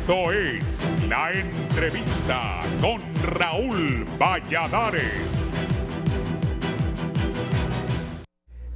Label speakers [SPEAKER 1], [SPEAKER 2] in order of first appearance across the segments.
[SPEAKER 1] Esto es La Entrevista con Raúl Valladares.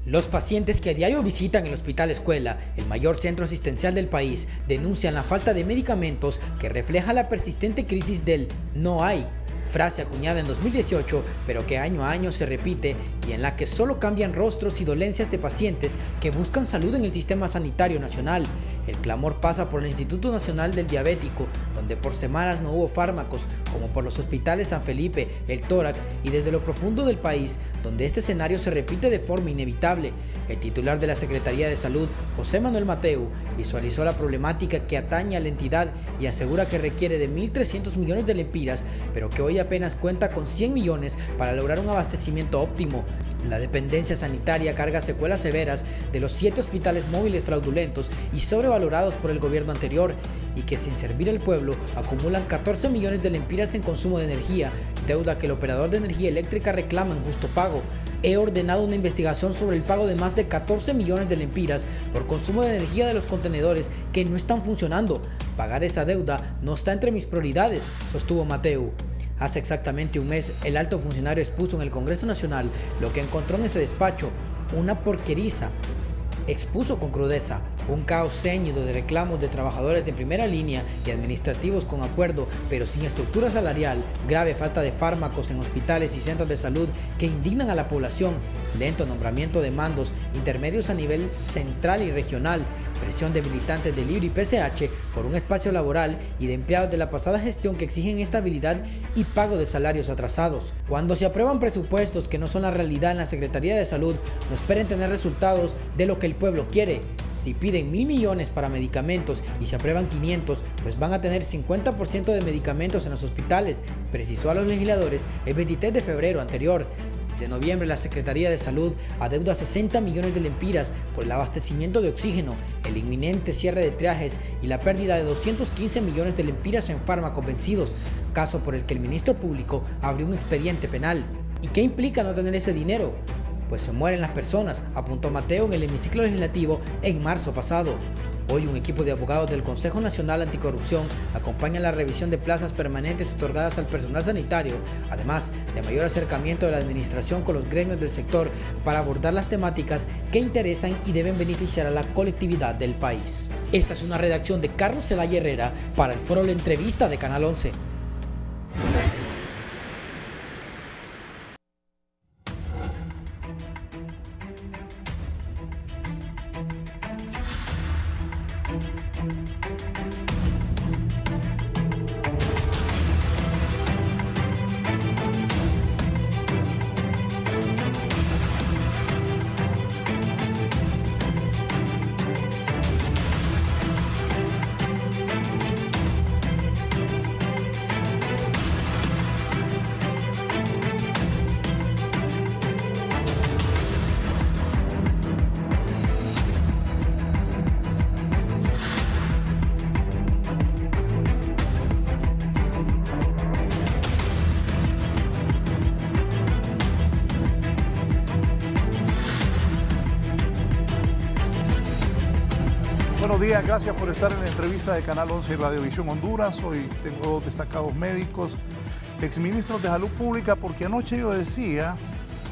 [SPEAKER 2] Los pacientes que a diario visitan el Hospital Escuela, el mayor centro asistencial del país, denuncian la falta de medicamentos que refleja la persistente crisis del "no hay", frase acuñada en 2018, pero que año a año se repite y en la que solo cambian rostros y dolencias de pacientes que buscan salud en el sistema sanitario nacional. El clamor pasa por el Instituto Nacional del Diabético, donde por semanas no hubo fármacos, como por los hospitales San Felipe, el Tórax y desde lo profundo del país, donde este escenario se repite de forma inevitable. El titular de la Secretaría de Salud, José Manuel Mateu, visualizó la problemática que atañe a la entidad y asegura que requiere de 1.300 millones de lempiras, pero que hoy apenas cuenta con 100 millones para lograr un abastecimiento óptimo. La dependencia sanitaria carga secuelas severas de los 7 hospitales móviles fraudulentos y sobrevalorados por el gobierno anterior, y que sin servir al pueblo acumulan 14 millones de lempiras en consumo de energía, deuda que el operador de energía eléctrica reclama en justo pago. He ordenado una investigación sobre el pago de más de 14 millones de lempiras por consumo de energía de los contenedores que no están funcionando. Pagar esa deuda no está entre mis prioridades, sostuvo Mateu. Hace exactamente un mes, el alto funcionario expuso en el Congreso Nacional lo que encontró en ese despacho: una porqueriza. Expuso con crudeza un caos ceñido de reclamos de trabajadores de primera línea y administrativos con acuerdo, pero sin estructura salarial, grave falta de fármacos en hospitales y centros de salud que indignan a la población, lento nombramiento de mandos intermedios a nivel central y regional, presión de militantes de Libre y PCH por un espacio laboral y de empleados de la pasada gestión que exigen estabilidad y pago de salarios atrasados. Cuando se aprueban presupuestos que no son la realidad en la Secretaría de Salud, no esperen tener resultados de lo que el pueblo quiere. Si piden 1.000 millones para medicamentos y se aprueban 500, pues van a tener 50% de medicamentos en los hospitales, precisó a los legisladores el 23 de febrero anterior. Desde noviembre, la Secretaría de Salud adeuda 60 millones de lempiras por el abastecimiento de oxígeno, el inminente cierre de triajes y la pérdida de 215 millones de lempiras en fármacos vencidos, caso por el que el ministro público abrió un expediente penal. ¿Y qué implica no tener ese dinero? Pues se mueren las personas, apuntó Mateu en el hemiciclo legislativo en marzo pasado. Hoy un equipo de abogados del Consejo Nacional Anticorrupción acompaña la revisión de plazas permanentes otorgadas al personal sanitario, además de mayor acercamiento de la administración con los gremios del sector para abordar las temáticas que interesan y deben beneficiar a la colectividad del país. Esta es una redacción de Carlos Zelaya Herrera para el Foro La Entrevista de Canal 11.
[SPEAKER 3] Buenos días, gracias por estar en la entrevista de Canal 11 y Radiovisión Honduras. Hoy tengo 2 destacados médicos, exministros de Salud Pública, porque anoche yo decía,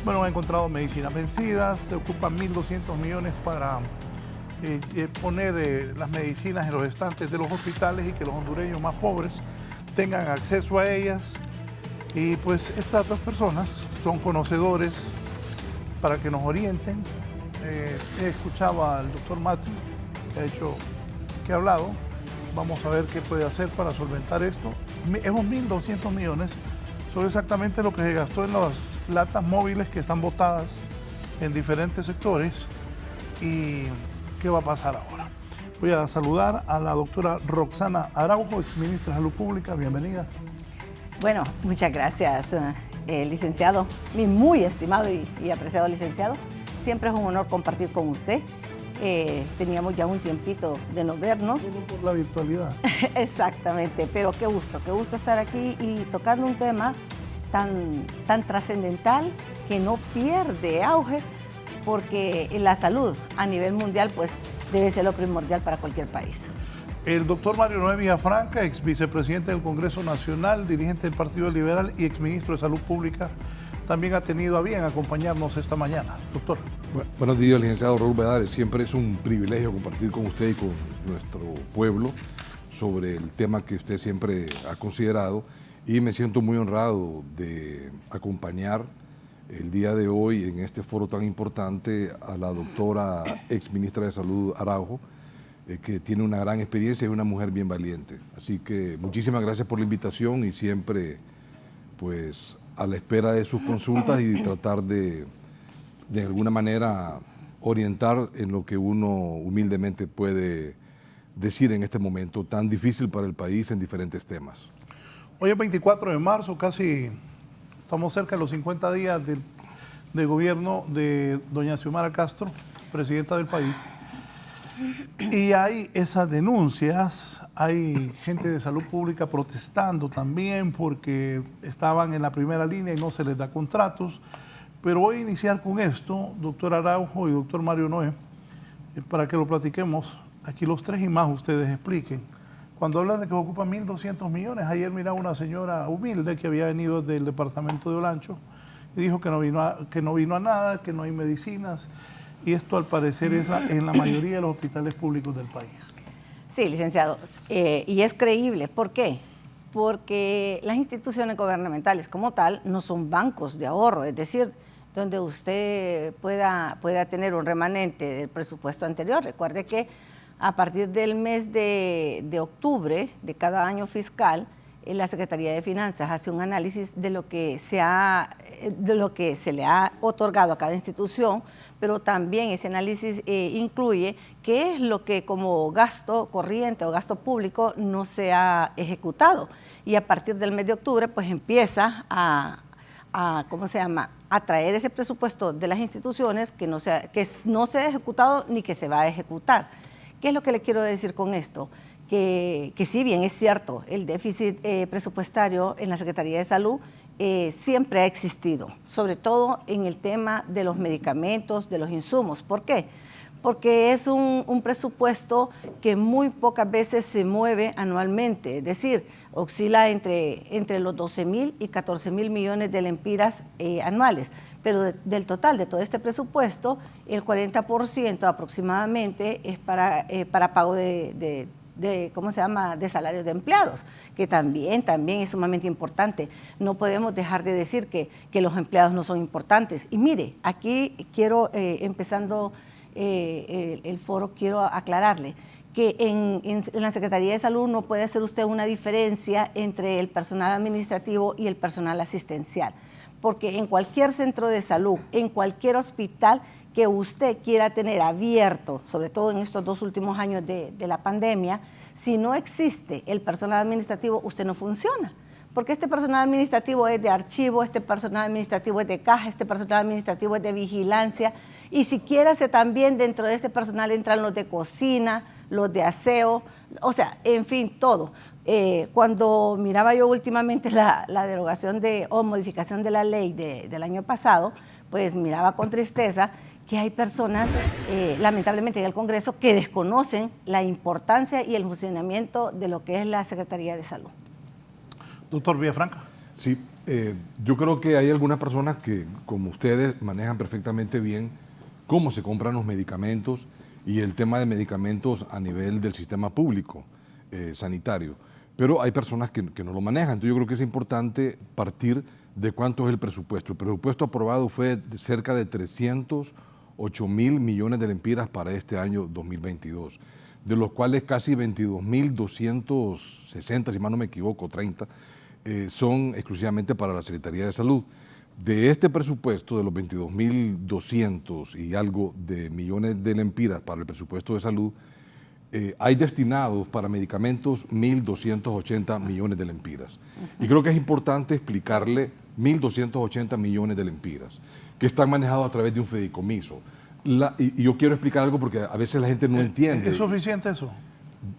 [SPEAKER 3] bueno, han encontrado medicinas vencidas, se ocupan 1.200 millones para poner las medicinas en los estantes de los hospitales y que los hondureños más pobres tengan acceso a ellas. Y pues estas 2 personas son conocedores para que nos orienten. He escuchado al doctor Mateu, que ha hablado. Vamos a ver qué puede hacer para solventar esto. Esos 1.200 millones son exactamente lo que se gastó en las latas móviles que están botadas en diferentes sectores. ¿Y qué va a pasar ahora? Voy a saludar a la doctora Roxana Araujo, exministra de Salud Pública. Bienvenida.
[SPEAKER 4] Bueno, muchas gracias, licenciado, mi muy estimado y apreciado licenciado. Siempre es un honor compartir con usted. Teníamos ya un tiempito de no vernos.
[SPEAKER 3] Por la virtualidad.
[SPEAKER 4] Exactamente, pero qué gusto estar aquí y tocando un tema tan trascendental que no pierde auge, porque la salud a nivel mundial pues debe ser lo primordial para cualquier país.
[SPEAKER 3] El doctor Mario Noé Villafranca, ex vicepresidente del Congreso Nacional, dirigente del Partido Liberal y ex ministro de Salud Pública, también ha tenido a bien acompañarnos esta mañana. Doctor.
[SPEAKER 5] Buenos días, licenciado Raúl Valladares. Siempre es un privilegio compartir con usted y con nuestro pueblo sobre el tema que usted siempre ha considerado, y me siento muy honrado de acompañar el día de hoy en este foro tan importante a la doctora ex ministra de Salud Araujo, que tiene una gran experiencia y una mujer bien valiente. Así que muchísimas gracias por la invitación y siempre pues a la espera de sus consultas y tratar de alguna manera orientar en lo que uno humildemente puede decir en este momento tan difícil para el país en diferentes temas.
[SPEAKER 3] Hoy es 24 de marzo, casi estamos cerca de los 50 días de gobierno de doña Xiomara Castro, presidenta del país. Y hay esas denuncias, hay gente de salud pública protestando también porque estaban en la primera línea y no se les da contratos. Pero voy a iniciar con esto, doctor Araujo y doctor Mario Noé, para que lo platiquemos. Aquí los tres y más ustedes expliquen. Cuando hablan de que ocupan 1.200 millones, ayer miraba una señora humilde que había venido del departamento de Olancho y dijo que no vino a nada, que no hay medicinas. Y esto al parecer es en la mayoría de los hospitales públicos del país.
[SPEAKER 4] Sí, licenciado, y es creíble. ¿Por qué? Porque las instituciones gubernamentales como tal no son bancos de ahorro, es decir, donde usted pueda tener un remanente del presupuesto anterior. Recuerde que a partir del mes de octubre de cada año fiscal, la Secretaría de Finanzas hace un análisis de lo que se le ha otorgado a cada institución, pero también ese análisis incluye qué es lo que como gasto corriente o gasto público no se ha ejecutado. Y a partir del mes de octubre, pues empieza a traer ese presupuesto de las instituciones que no se ha ejecutado ni que se va a ejecutar. ¿Qué es lo que le quiero decir con esto? Que si bien es cierto, el déficit presupuestario en la Secretaría de Salud siempre ha existido, sobre todo en el tema de los medicamentos, de los insumos. ¿Por qué? Porque es un presupuesto que muy pocas veces se mueve anualmente, es decir, oscila entre los 12.000 y 14.000 millones de lempiras anuales. Pero del total de todo este presupuesto, el 40% aproximadamente es para pago de salarios de empleados, que también es sumamente importante. No podemos dejar de decir que los empleados no son importantes. Y mire, aquí quiero, empezando el foro, quiero aclararle que en la Secretaría de Salud no puede hacer usted una diferencia entre el personal administrativo y el personal asistencial, porque en cualquier centro de salud, en cualquier hospital que usted quiera tener abierto, sobre todo en estos 2 últimos años de la pandemia, si no existe el personal administrativo, usted no funciona. Porque este personal administrativo es de archivo, este personal administrativo es de caja, este personal administrativo es de vigilancia, y siquiera también dentro de este personal entran los de cocina, los de aseo, o sea, en fin, todo. Cuando miraba yo últimamente la derogación o modificación de la ley del año pasado, pues miraba con tristeza que hay personas, lamentablemente en el Congreso, que desconocen la importancia y el funcionamiento de lo que es la Secretaría de Salud.
[SPEAKER 3] Doctor Villafranca.
[SPEAKER 5] Sí, yo creo que hay algunas personas que, como ustedes, manejan perfectamente bien cómo se compran los medicamentos y el tema de medicamentos a nivel del sistema público sanitario. Pero hay personas que no lo manejan. Entonces yo creo que es importante partir de cuánto es el presupuesto. El presupuesto aprobado fue de cerca de 308.000 millones de lempiras para este año 2022, de los cuales casi 22.260, si mal no me equivoco, 30, son exclusivamente para la Secretaría de Salud. De este presupuesto, de los 22.200 y algo de millones de lempiras para el presupuesto de salud, hay destinados para medicamentos 1.280 millones de lempiras. Y creo que es importante explicarle 1.280 millones de lempiras, que están manejados a través de un fideicomiso. Y yo quiero explicar algo porque a veces la gente no entiende.
[SPEAKER 3] ¿Es suficiente eso?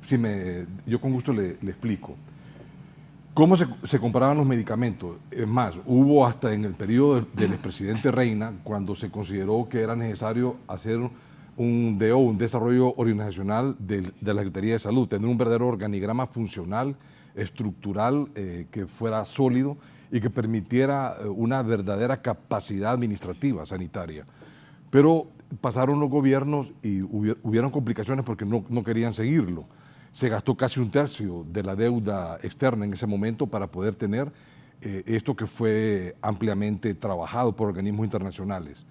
[SPEAKER 5] Sí, yo con gusto le explico. ¿Cómo se comparaban los medicamentos? Es más, hubo hasta en el periodo del expresidente Reina, cuando se consideró que era necesario hacer un DO, un desarrollo organizacional de la Secretaría de Salud, tener un verdadero organigrama funcional, estructural, que fuera sólido y que permitiera una verdadera capacidad administrativa sanitaria. Pero pasaron los gobiernos y hubieron complicaciones porque no querían seguirlo. Se gastó casi un tercio de la deuda externa en ese momento para poder tener esto que fue ampliamente trabajado por organismos internacionales.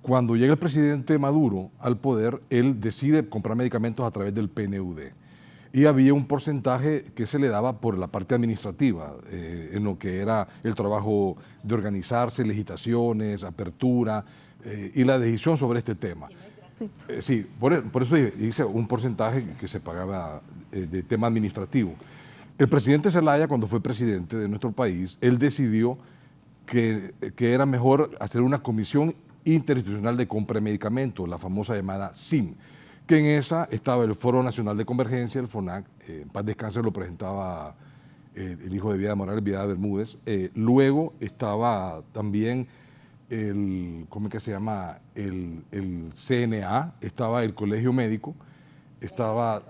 [SPEAKER 5] Cuando llega el presidente Maduro al poder, él decide comprar medicamentos a través del PNUD. Y había un porcentaje que se le daba por la parte administrativa, en lo que era el trabajo de organizarse, licitaciones, apertura y la decisión sobre este tema. Sí, por eso hice un porcentaje que se pagaba de tema administrativo. El presidente Zelaya, cuando fue presidente de nuestro país, él decidió que era mejor hacer una comisión interinstitucional de compra de medicamentos, la famosa llamada CIM, que en esa estaba el Foro Nacional de Convergencia, el FONAC, en paz descanse lo presentaba el hijo de Vida Morales, Vida Bermúdez, luego estaba también ¿cómo es que se llama? El CNA, estaba el Colegio Médico, estaba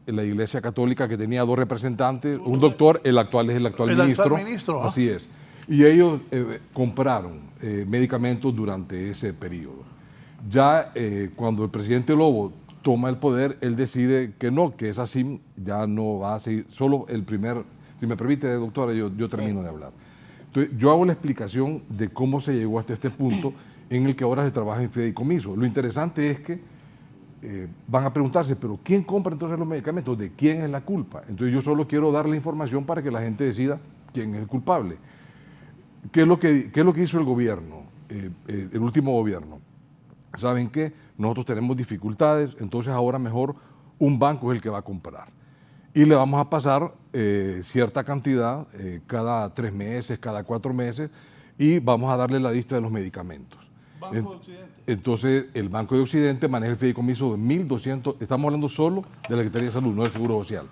[SPEAKER 5] la Iglesia Católica que tenía 2 representantes, un doctor, el actual es el actual ministro. Así es. Y ellos compraron medicamentos durante ese periodo. Ya cuando el presidente Lobo toma el poder, él decide que no, que esa CIM ya no va a seguir, solo si me permite, doctora, yo termino de hablar. Entonces, yo hago la explicación de cómo se llegó hasta este punto en el que ahora se trabaja en fideicomiso. Lo interesante es que van a preguntarse, pero ¿quién compra entonces los medicamentos? ¿De quién es la culpa? Entonces yo solo quiero dar la información para que la gente decida quién es el culpable. ¿Qué es lo que hizo el gobierno, el último gobierno? ¿Saben qué? Nosotros tenemos dificultades, entonces ahora mejor un banco es el que va a comprar. Y le vamos a pasar cierta cantidad cada 3 meses, cada 4 meses, y vamos a darle la lista de los medicamentos. Banco de Occidente. Entonces, el Banco de Occidente maneja el fideicomiso de 1.200, estamos hablando solo de la Secretaría de Salud, no del Seguro Social.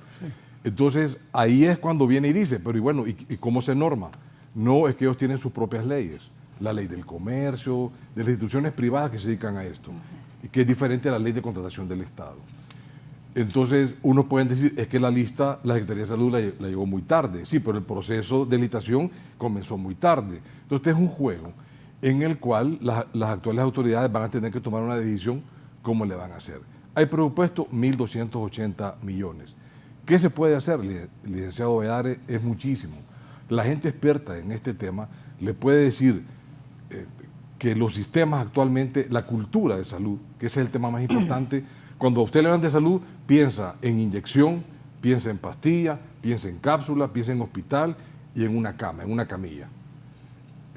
[SPEAKER 5] Entonces, ahí es cuando viene y dice, pero y bueno, ¿y cómo se norma? No, es que ellos tienen sus propias leyes, la ley del comercio, de las instituciones privadas que se dedican a esto, que es diferente a la ley de contratación del Estado. Entonces, unos pueden decir, es que la lista, la Secretaría de Salud la llegó muy tarde. Sí, pero el proceso de licitación comenzó muy tarde. Entonces, este es un juego en el cual las actuales autoridades van a tener que tomar una decisión cómo le van a hacer. Hay presupuesto 1.280 millones. ¿Qué se puede hacer, licenciado Valladares? Es muchísimo. La gente experta en este tema le puede decir que los sistemas actualmente, la cultura de salud, que ese es el tema más importante, cuando a usted le hablan de salud, piensa en inyección, piensa en pastilla, piensa en cápsula, piensa en hospital y en una cama, en una camilla.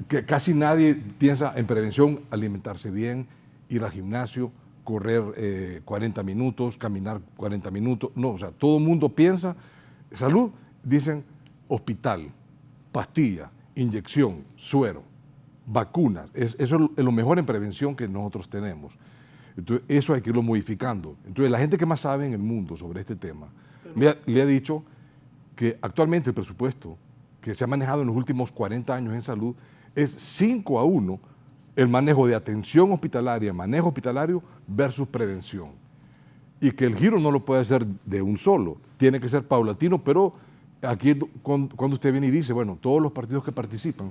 [SPEAKER 5] Que casi nadie piensa en prevención, alimentarse bien, ir al gimnasio, correr 40 minutos, caminar 40 minutos. No, o sea, todo el mundo piensa, salud, dicen hospital, pastilla, inyección, suero, vacunas. Eso es lo mejor en prevención que nosotros tenemos. Entonces, eso hay que irlo modificando. Entonces, la gente que más sabe en el mundo sobre este tema le ha dicho que actualmente el presupuesto que se ha manejado en los últimos 40 años en salud es 5-1 el manejo de atención hospitalaria, manejo hospitalario versus prevención. Y que el giro no lo puede hacer de un solo, tiene que ser paulatino, pero aquí cuando usted viene y dice, bueno, todos los partidos que participan,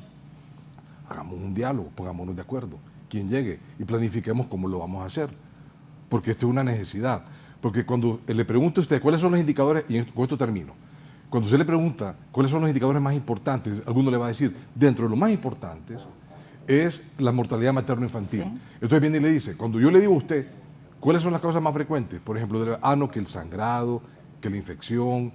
[SPEAKER 5] hagamos un diálogo, pongámonos de acuerdo, quien llegue y planifiquemos cómo lo vamos a hacer, porque esto es una necesidad. Porque cuando le pregunto a usted cuáles son los indicadores, y con esto termino, cuando usted le pregunta cuáles son los indicadores más importantes, alguno le va a decir, dentro de los más importantes es la mortalidad materno-infantil. Sí. Entonces viene y le dice, cuando yo le digo a usted cuáles son las causas más frecuentes, por ejemplo, no, que el sangrado, que la infección,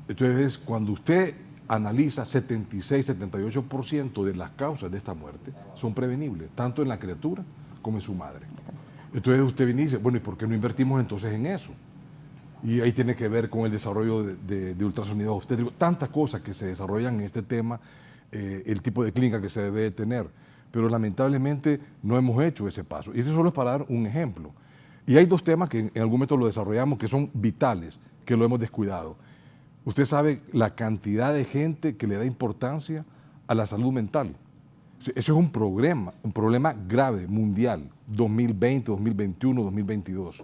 [SPEAKER 5] entonces cuando usted analiza 76-78% de las causas de esta muerte son prevenibles, tanto en la criatura como en su madre. Entonces usted viene y dice, bueno, ¿y por qué no invertimos entonces en eso? Y ahí tiene que ver con el desarrollo de ultrasonido obstétrico, tantas cosas que se desarrollan en este tema, el tipo de clínica que se debe tener, pero lamentablemente no hemos hecho ese paso. Y eso solo es para dar un ejemplo. Y hay 2 temas que en algún momento lo desarrollamos que son vitales, que lo hemos descuidado. Usted sabe la cantidad de gente que le da importancia a la salud mental. Eso es un problema grave, mundial, 2020, 2021, 2022.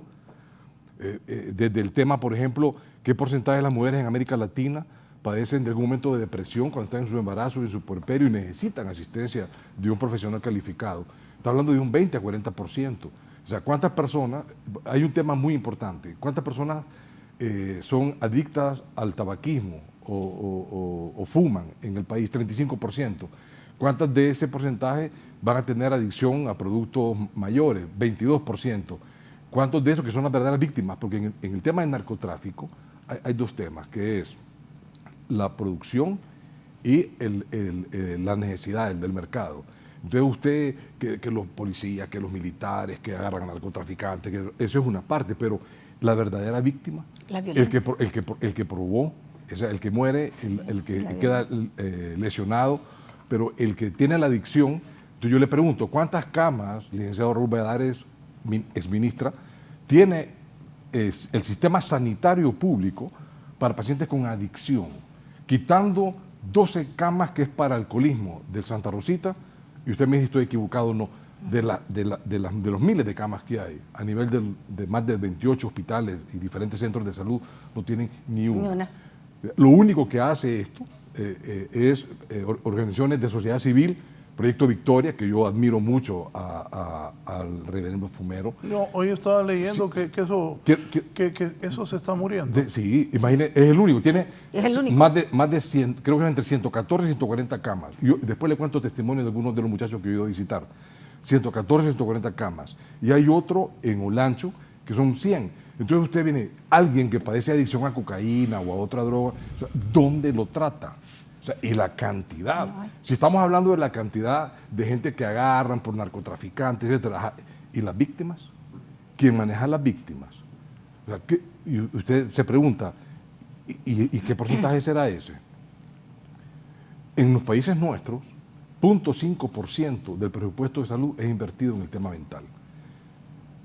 [SPEAKER 5] Desde el tema, por ejemplo, qué porcentaje de las mujeres en América Latina padecen de algún momento de depresión cuando están en su embarazo y en su puerperio y necesitan asistencia de un profesional calificado. Está hablando de un 20 a 40%. O sea, ¿cuántas personas? Hay un tema muy importante. ¿Cuántas personas son adictas al tabaquismo o fuman en el país? 35%. ¿Cuántas de ese porcentaje van a tener adicción a productos mayores? 22%. ¿Cuántos de esos que son las verdaderas víctimas? Porque en el tema del narcotráfico hay dos temas, que es la producción y la necesidad del mercado. Entonces usted, que los policías, que los militares, que agarran a narcotraficantes, eso es una parte, pero la verdadera víctima, el que probó, o sea, el que muere, el que queda lesionado, pero el que tiene la adicción. Entonces yo le pregunto, ¿cuántas camas, licenciado Raúl Valladares, exministra, tiene el sistema sanitario público para pacientes con adicción? Quitando 12 camas que es para alcoholismo del Santa Rosita, y usted me dice estoy equivocado o no, de los miles de camas que hay, a nivel de más de 28 hospitales y diferentes centros de salud, no tienen ni una. Lo único que hace esto es organizaciones de sociedad civil, Proyecto Victoria, que yo admiro mucho al reverendo Fumero.
[SPEAKER 3] No, hoy estaba leyendo que eso se está muriendo.
[SPEAKER 5] Sí, imagínese, es el único. Tiene más de 100, creo que entre 114 y 140 camas. Yo después le cuento testimonios de algunos de los muchachos que yo he ido a visitar. 114 y 140 camas. Y hay otro en Olancho, que son 100. Entonces usted viene, alguien que padece adicción a cocaína o a otra droga, o sea, ¿dónde lo trata? O sea, y la cantidad. Si estamos hablando de la cantidad de gente que agarran por narcotraficantes, etcétera, ¿y las víctimas? ¿Quién maneja las víctimas? O sea, y usted se pregunta, ¿y qué porcentaje será ese? En los países nuestros, 0.5% del presupuesto de salud es invertido en el tema mental.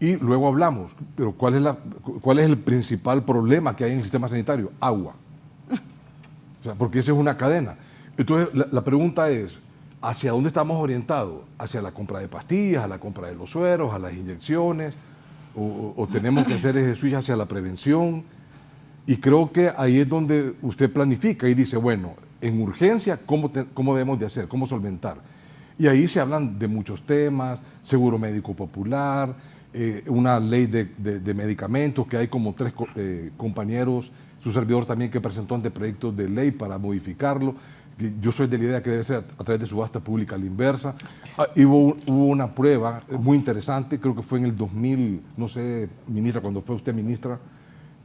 [SPEAKER 5] Y luego hablamos, pero ¿cuál es el principal problema que hay en el sistema sanitario? Agua. O sea, porque esa es una cadena. Entonces, la pregunta es, ¿hacia dónde estamos orientados? ¿Hacia la compra de pastillas, a la compra de los sueros, a las inyecciones? ¿O tenemos que hacer ejercicio hacia la prevención? Y creo que ahí es donde usted planifica y dice, bueno, en urgencia, ¿cómo debemos de hacer? ¿Cómo solventar? Y ahí se hablan de muchos temas, seguro médico popular, una ley de medicamentos, que hay como 3 compañeros, su servidor también, que presentó anteproyectos de ley para modificarlo. Yo soy de la idea que debe ser a través de subasta pública a la inversa. Hubo una prueba muy interesante, creo que fue en el 2000, no sé, ministra, cuando fue usted ministra,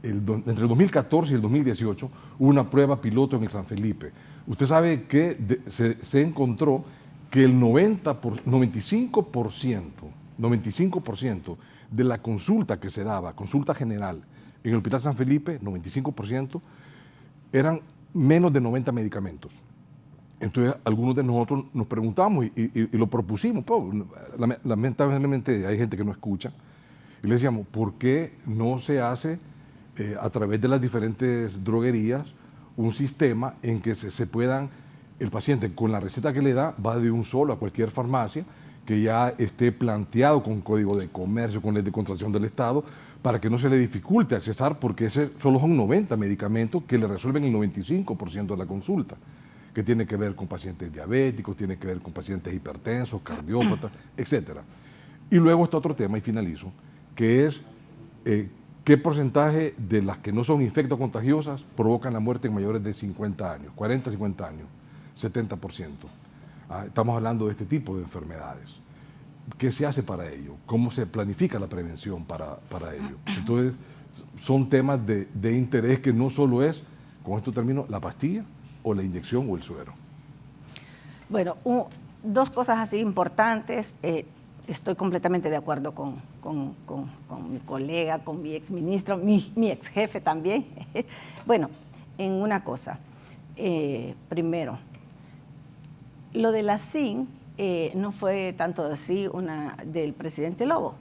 [SPEAKER 5] entre el 2014 y el 2018, hubo una prueba piloto en el San Felipe. Usted sabe que se encontró que el 95% de la consulta que se daba, consulta general, en el Hospital San Felipe, 95%, eran menos de 90 medicamentos. Entonces, algunos de nosotros nos preguntamos y lo propusimos. Pues, lamentablemente hay gente que no escucha. Y le decíamos, ¿por qué no se hace a través de las diferentes droguerías un sistema en que se puedan, el paciente con la receta que le da, va de un solo a cualquier farmacia, que ya esté planteado con código de comercio, con ley de contratación del Estado, para que no se le dificulte accesar, porque solo son 90 medicamentos que le resuelven el 95% de la consulta, que tiene que ver con pacientes diabéticos, tiene que ver con pacientes hipertensos, cardiópatas, etc. Y luego está otro tema, y finalizo, que es qué porcentaje de las que no son infectocontagiosas provocan la muerte en mayores de 50 años, 40, 50 años, 70%. Estamos hablando de este tipo de enfermedades. ¿Qué se hace para ello? ¿Cómo se planifica la prevención para ello? Entonces, son temas de interés que no solo es, con esto termino, la pastilla o la inyección o el suero.
[SPEAKER 4] Bueno, 2 cosas así importantes. Estoy completamente de acuerdo con mi colega, con mi exministro, mi ex jefe también. Bueno, en una cosa. Primero, lo de la SIN no fue tanto así del presidente Lobo.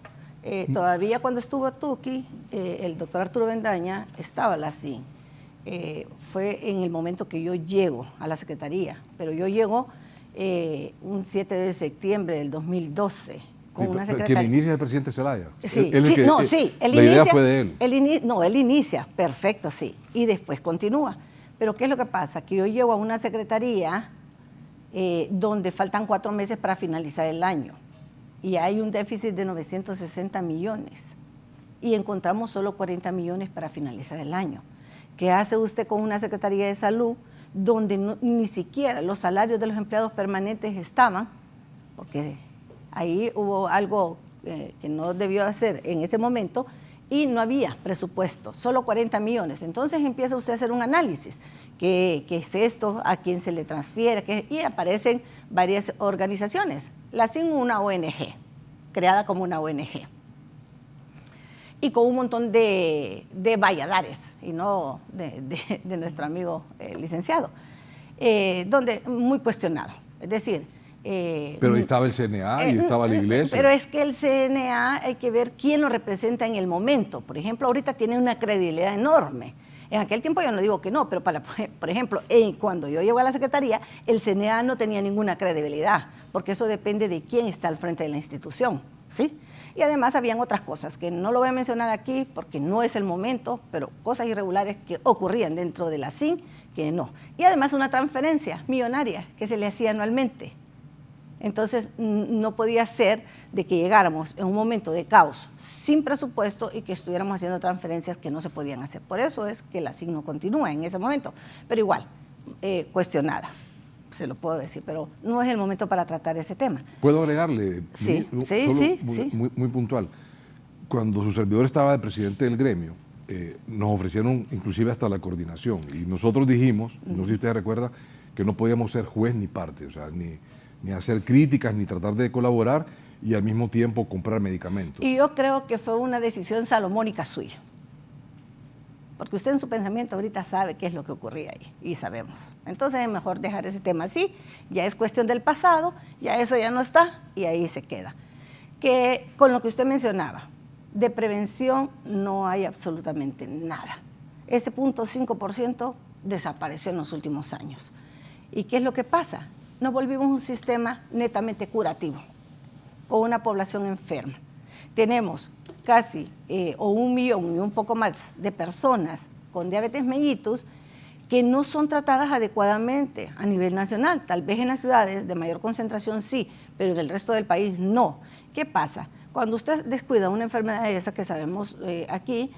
[SPEAKER 4] Todavía cuando estuvo Tuqui, el doctor Arturo Bendaña, estaba la SIN. Fue en el momento que yo llego a la Secretaría, pero yo llego un 7 de septiembre del 2012, con una
[SPEAKER 5] Que
[SPEAKER 4] secretaria.
[SPEAKER 5] le inicia el presidente Zelaya.
[SPEAKER 4] Sí,
[SPEAKER 5] Él es
[SPEAKER 4] sí,
[SPEAKER 5] que-
[SPEAKER 4] no, sí.
[SPEAKER 5] La idea fue de él.
[SPEAKER 4] Él inicia, perfecto, sí. Y después continúa. Pero ¿qué es lo que pasa? Que yo llego a una secretaría donde faltan 4 meses para finalizar el año. Y hay un déficit de 960 millones. Y encontramos solo 40 millones para finalizar el año. ¿Qué hace usted con una Secretaría de Salud donde ni siquiera los salarios de los empleados permanentes estaban? Porque ahí hubo algo que no debió hacer en ese momento y no había presupuesto, solo 40 millones. Entonces empieza usted a hacer un análisis. ¿Qué es esto? ¿A quién se le transfiere? Y aparecen varias organizaciones. La CIN, una ONG, creada como una ONG. Y con un montón de valladares, y no de nuestro amigo licenciado, donde muy cuestionado. Es decir...
[SPEAKER 5] Pero ahí estaba el CNA y estaba la iglesia.
[SPEAKER 4] Pero es que el CNA hay que ver quién lo representa en el momento. Por ejemplo, ahorita tiene una credibilidad enorme. En aquel tiempo yo no digo que no, pero por ejemplo, cuando yo llego a la Secretaría, el CNA no tenía ninguna credibilidad, porque eso depende de quién está al frente de la institución, ¿sí? Y además habían otras cosas que no lo voy a mencionar aquí porque no es el momento, pero cosas irregulares que ocurrían dentro de la CIN que no. Y además una transferencia millonaria que se le hacía anualmente. Entonces no podía ser de que llegáramos en un momento de caos sin presupuesto y que estuviéramos haciendo transferencias que no se podían hacer. Por eso es que la CIN no continúa en ese momento, pero igual, cuestionada, se lo puedo decir, pero no es el momento para tratar ese tema.
[SPEAKER 5] ¿Puedo agregarle?
[SPEAKER 4] Sí,
[SPEAKER 5] Muy puntual. Cuando su servidor estaba de presidente del gremio, nos ofrecieron inclusive hasta la coordinación y nosotros dijimos, no sé si usted recuerda, que no podíamos ser juez ni parte, o sea, ni hacer críticas, ni tratar de colaborar y al mismo tiempo comprar medicamentos.
[SPEAKER 4] Y yo creo que fue una decisión salomónica suya. Porque usted en su pensamiento ahorita sabe qué es lo que ocurría ahí, y sabemos. Entonces es mejor dejar ese tema así, ya es cuestión del pasado, ya eso ya no está, y ahí se queda. Que con lo que usted mencionaba, de prevención no hay absolutamente nada. Ese 0.5% desapareció en los últimos años. ¿Y qué es lo que pasa? Nos volvimos un sistema netamente curativo, con una población enferma. Tenemos casi o 1 millón y un poco más de personas con diabetes mellitus que no son tratadas adecuadamente a nivel nacional. Tal vez en las ciudades de mayor concentración sí, pero en el resto del país no. ¿Qué pasa? Cuando usted descuida una enfermedad de esa que sabemos aquí,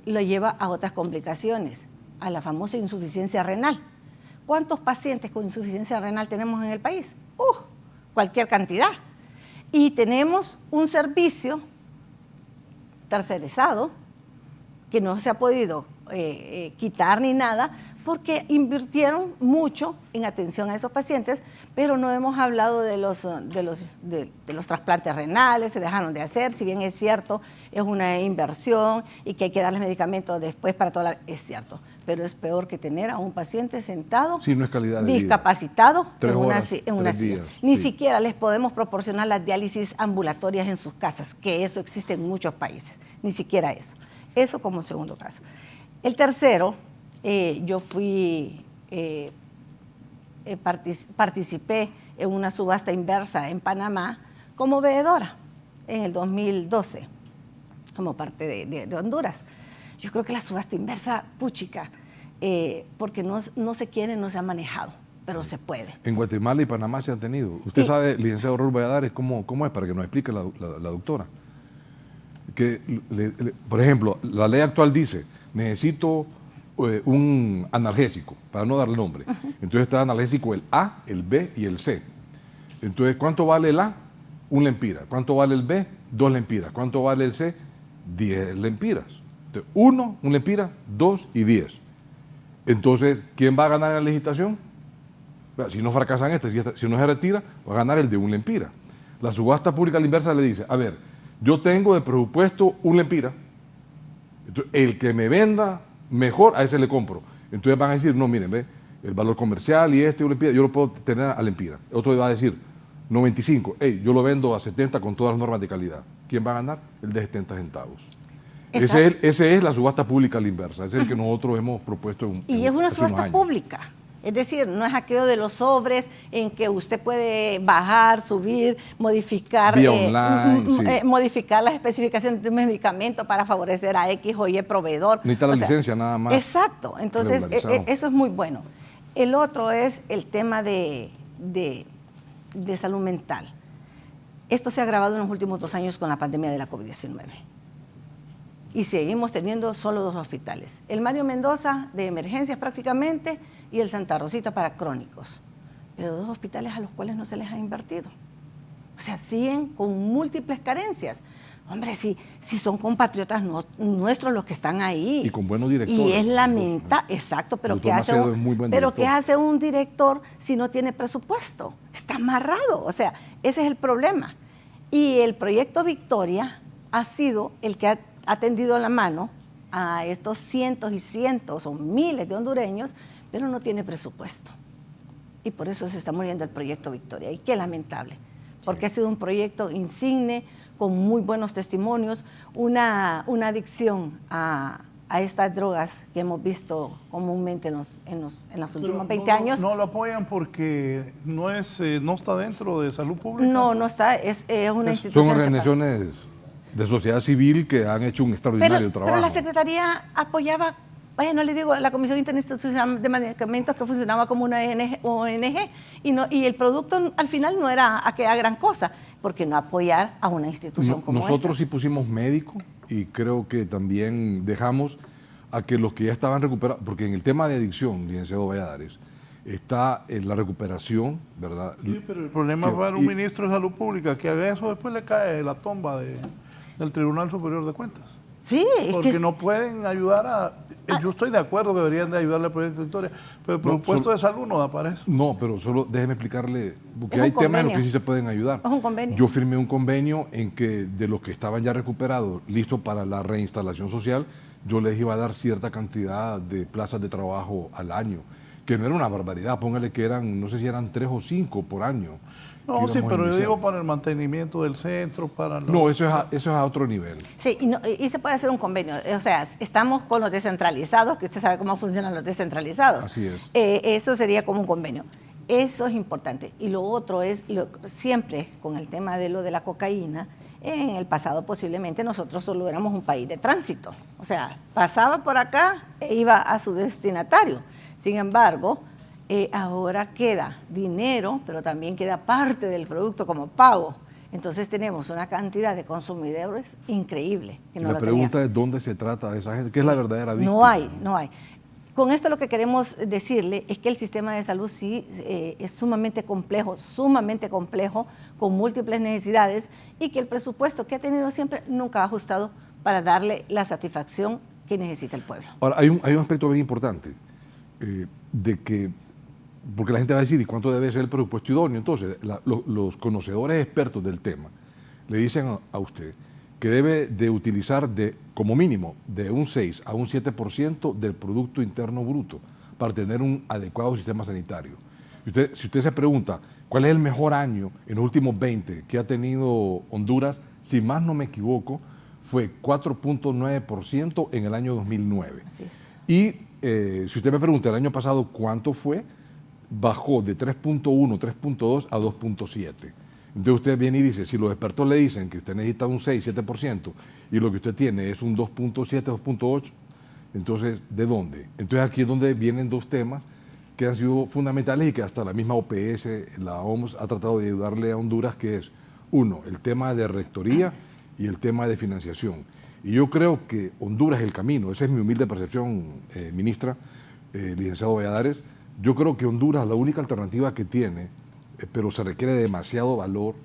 [SPEAKER 4] lo lleva a otras complicaciones, a la famosa insuficiencia renal. ¿Cuántos pacientes con insuficiencia renal tenemos en el país? Cualquier cantidad. Y tenemos un servicio tercerizado que no se ha podido quitar ni nada porque invirtieron mucho en atención a esos pacientes, pero no hemos hablado de los trasplantes renales, se dejaron de hacer, si bien es cierto, es una inversión y que hay que darles medicamentos después para toda la... Es cierto, pero es peor que tener a un paciente sentado,
[SPEAKER 5] sí, no es calidad de
[SPEAKER 4] discapacitado,
[SPEAKER 5] vida. 3 horas,
[SPEAKER 4] en una
[SPEAKER 5] 3
[SPEAKER 4] silla.
[SPEAKER 5] días,
[SPEAKER 4] Ni
[SPEAKER 5] sí.
[SPEAKER 4] siquiera les podemos proporcionar las diálisis ambulatorias en sus casas, que eso existe en muchos países, ni siquiera eso. Eso como segundo caso. El tercero, yo participé en una subasta inversa en Panamá como veedora en el 2012, como parte de Honduras. Yo creo que la subasta inversa, puchica, porque no se quiere, no se ha manejado, pero se puede.
[SPEAKER 5] En Guatemala y Panamá se han tenido. Usted sabe, licenciado Raúl Valladares, cómo es, para que nos explique la doctora. Que, por ejemplo, la ley actual dice, necesito un analgésico, para no darle nombre. Entonces está el analgésico el A, el B y el C. Entonces, ¿cuánto vale el A? 1 lempira. ¿Cuánto vale el B? 2 lempiras. ¿Cuánto vale el C? 10 lempiras. Entonces, 1 lempira, 2 y 10. Entonces, ¿quién va a ganar en la licitación? Si no fracasan si no se retira, va a ganar el de 1 lempira. La subasta pública a la inversa le dice, a ver, yo tengo de presupuesto 1 lempira, entonces, el que me venda mejor, a ese le compro. Entonces van a decir, no, miren, ve, el valor comercial y 1 lempira, yo lo puedo tener a lempira. Otro va a decir, 95, yo lo vendo a 70 con todas las normas de calidad. ¿Quién va a ganar? El de 70 centavos. Ese es la subasta pública a la inversa, es el que nosotros hemos propuesto
[SPEAKER 4] y es una subasta pública, Es decir, no es aquello de los sobres en que usted puede bajar, subir, modificar,
[SPEAKER 5] vía online,
[SPEAKER 4] modificar las especificaciones de un medicamento para favorecer a X o Y proveedor.
[SPEAKER 5] Necesita la licencia nada más.
[SPEAKER 4] Exacto, entonces eso es muy bueno. El otro es el tema de salud mental. Esto se ha agravado en los últimos 2 años con la pandemia de la COVID-19. Y seguimos teniendo solo 2 hospitales. El Mario Mendoza de emergencias prácticamente y el Santa Rosita para crónicos. Pero 2 hospitales a los cuales no se les ha invertido. O sea, siguen con múltiples carencias. Hombre, si son compatriotas nuestros los que están ahí.
[SPEAKER 5] Y con buenos directores.
[SPEAKER 4] Y es lamentable, exacto, pero ¿qué hace un director si no tiene presupuesto? Está amarrado, o sea, ese es el problema. Y el proyecto Victoria ha sido el que ha tendido la mano a estos cientos y cientos o miles de hondureños, pero no tiene presupuesto. Y por eso se está muriendo el proyecto Victoria. Y qué lamentable, porque ha sido un proyecto insigne, con muy buenos testimonios, una adicción a estas drogas que hemos visto comúnmente en los últimos 20 años.
[SPEAKER 3] No lo apoyan porque no está dentro de salud pública.
[SPEAKER 4] No está, es una institución.
[SPEAKER 5] Son organizaciones de sociedad civil que han hecho un extraordinario trabajo.
[SPEAKER 4] Pero la Secretaría apoyaba, no le digo, la Comisión Interinstitucional de Medicamentos, que funcionaba como una ONG, y el producto al final no era aquella gran cosa, porque no apoyar a una institución como
[SPEAKER 5] nosotros
[SPEAKER 4] esta.
[SPEAKER 5] Sí pusimos médico, y creo que también dejamos a que los que ya estaban recuperados, porque en el tema de adicción, licenciado Valladares, está en la recuperación, ¿verdad?
[SPEAKER 3] Sí, pero el problema para un ministro de Salud Pública que haga eso, después le cae la tomba del Tribunal Superior de Cuentas.
[SPEAKER 4] Sí,
[SPEAKER 3] porque no pueden ayudar a... Yo estoy de acuerdo que deberían de ayudarle al proyecto Victoria, pero el presupuesto de salud no da para eso.
[SPEAKER 5] No, pero solo déjeme explicarle, porque hay temas en los que sí se pueden ayudar.
[SPEAKER 4] Es un convenio.
[SPEAKER 5] Yo firmé un convenio en que de los que estaban ya recuperados, listos para la reinstalación social, yo les iba a dar cierta cantidad de plazas de trabajo al año, que no era una barbaridad, póngale que eran, no sé si eran 3 o 5 por año.
[SPEAKER 3] No, sí, pero yo digo para el mantenimiento del centro, para...
[SPEAKER 5] No, eso es a otro nivel.
[SPEAKER 4] Sí, y se puede hacer un convenio. O sea, estamos con los descentralizados, que usted sabe cómo funcionan los descentralizados.
[SPEAKER 5] Así es.
[SPEAKER 4] Eso sería como un convenio. Eso es importante. Y lo otro es, siempre con el tema de lo de la cocaína, en el pasado posiblemente nosotros solo éramos un país de tránsito. O sea, pasaba por acá e iba a su destinatario. Sin embargo, ahora queda dinero, pero también queda parte del producto como pago. Entonces tenemos una cantidad de consumidores increíble. Que no
[SPEAKER 5] la pregunta es dónde se trata de esa gente, ¿qué es la verdadera víctima?
[SPEAKER 4] No hay. Con esto lo que queremos decirle es que el sistema de salud sí es sumamente complejo, con múltiples necesidades, y que el presupuesto que ha tenido siempre nunca ha ajustado para darle la satisfacción que necesita el pueblo.
[SPEAKER 5] Ahora, hay un aspecto bien importante, de que, porque la gente va a decir, ¿y cuánto debe ser el presupuesto idóneo? Entonces, los conocedores expertos del tema le dicen a usted que debe de utilizar como mínimo de un 6 a un 7% del Producto Interno Bruto para tener un adecuado sistema sanitario. Si usted se pregunta, ¿cuál es el mejor año en los últimos 20 que ha tenido Honduras? Si más no me equivoco, fue 4.9% en el año 2009.
[SPEAKER 4] Así es.
[SPEAKER 5] Y si usted me pregunta el año pasado cuánto fue, bajó de 3.1, 3.2 a 2.7. Entonces usted viene y dice, si los expertos le dicen que usted necesita un 6, 7% y lo que usted tiene es un 2.7, 2.8, entonces, ¿de dónde? Entonces aquí es donde vienen 2 temas que han sido fundamentales y que hasta la misma OPS, la OMS, ha tratado de ayudarle a Honduras, que es, uno, el tema de rectoría y el tema de financiación. Y yo creo que Honduras es el camino, esa es mi humilde percepción, ministra, licenciado Valladares. Yo creo que Honduras, la única alternativa que tiene, pero se requiere de demasiado valor,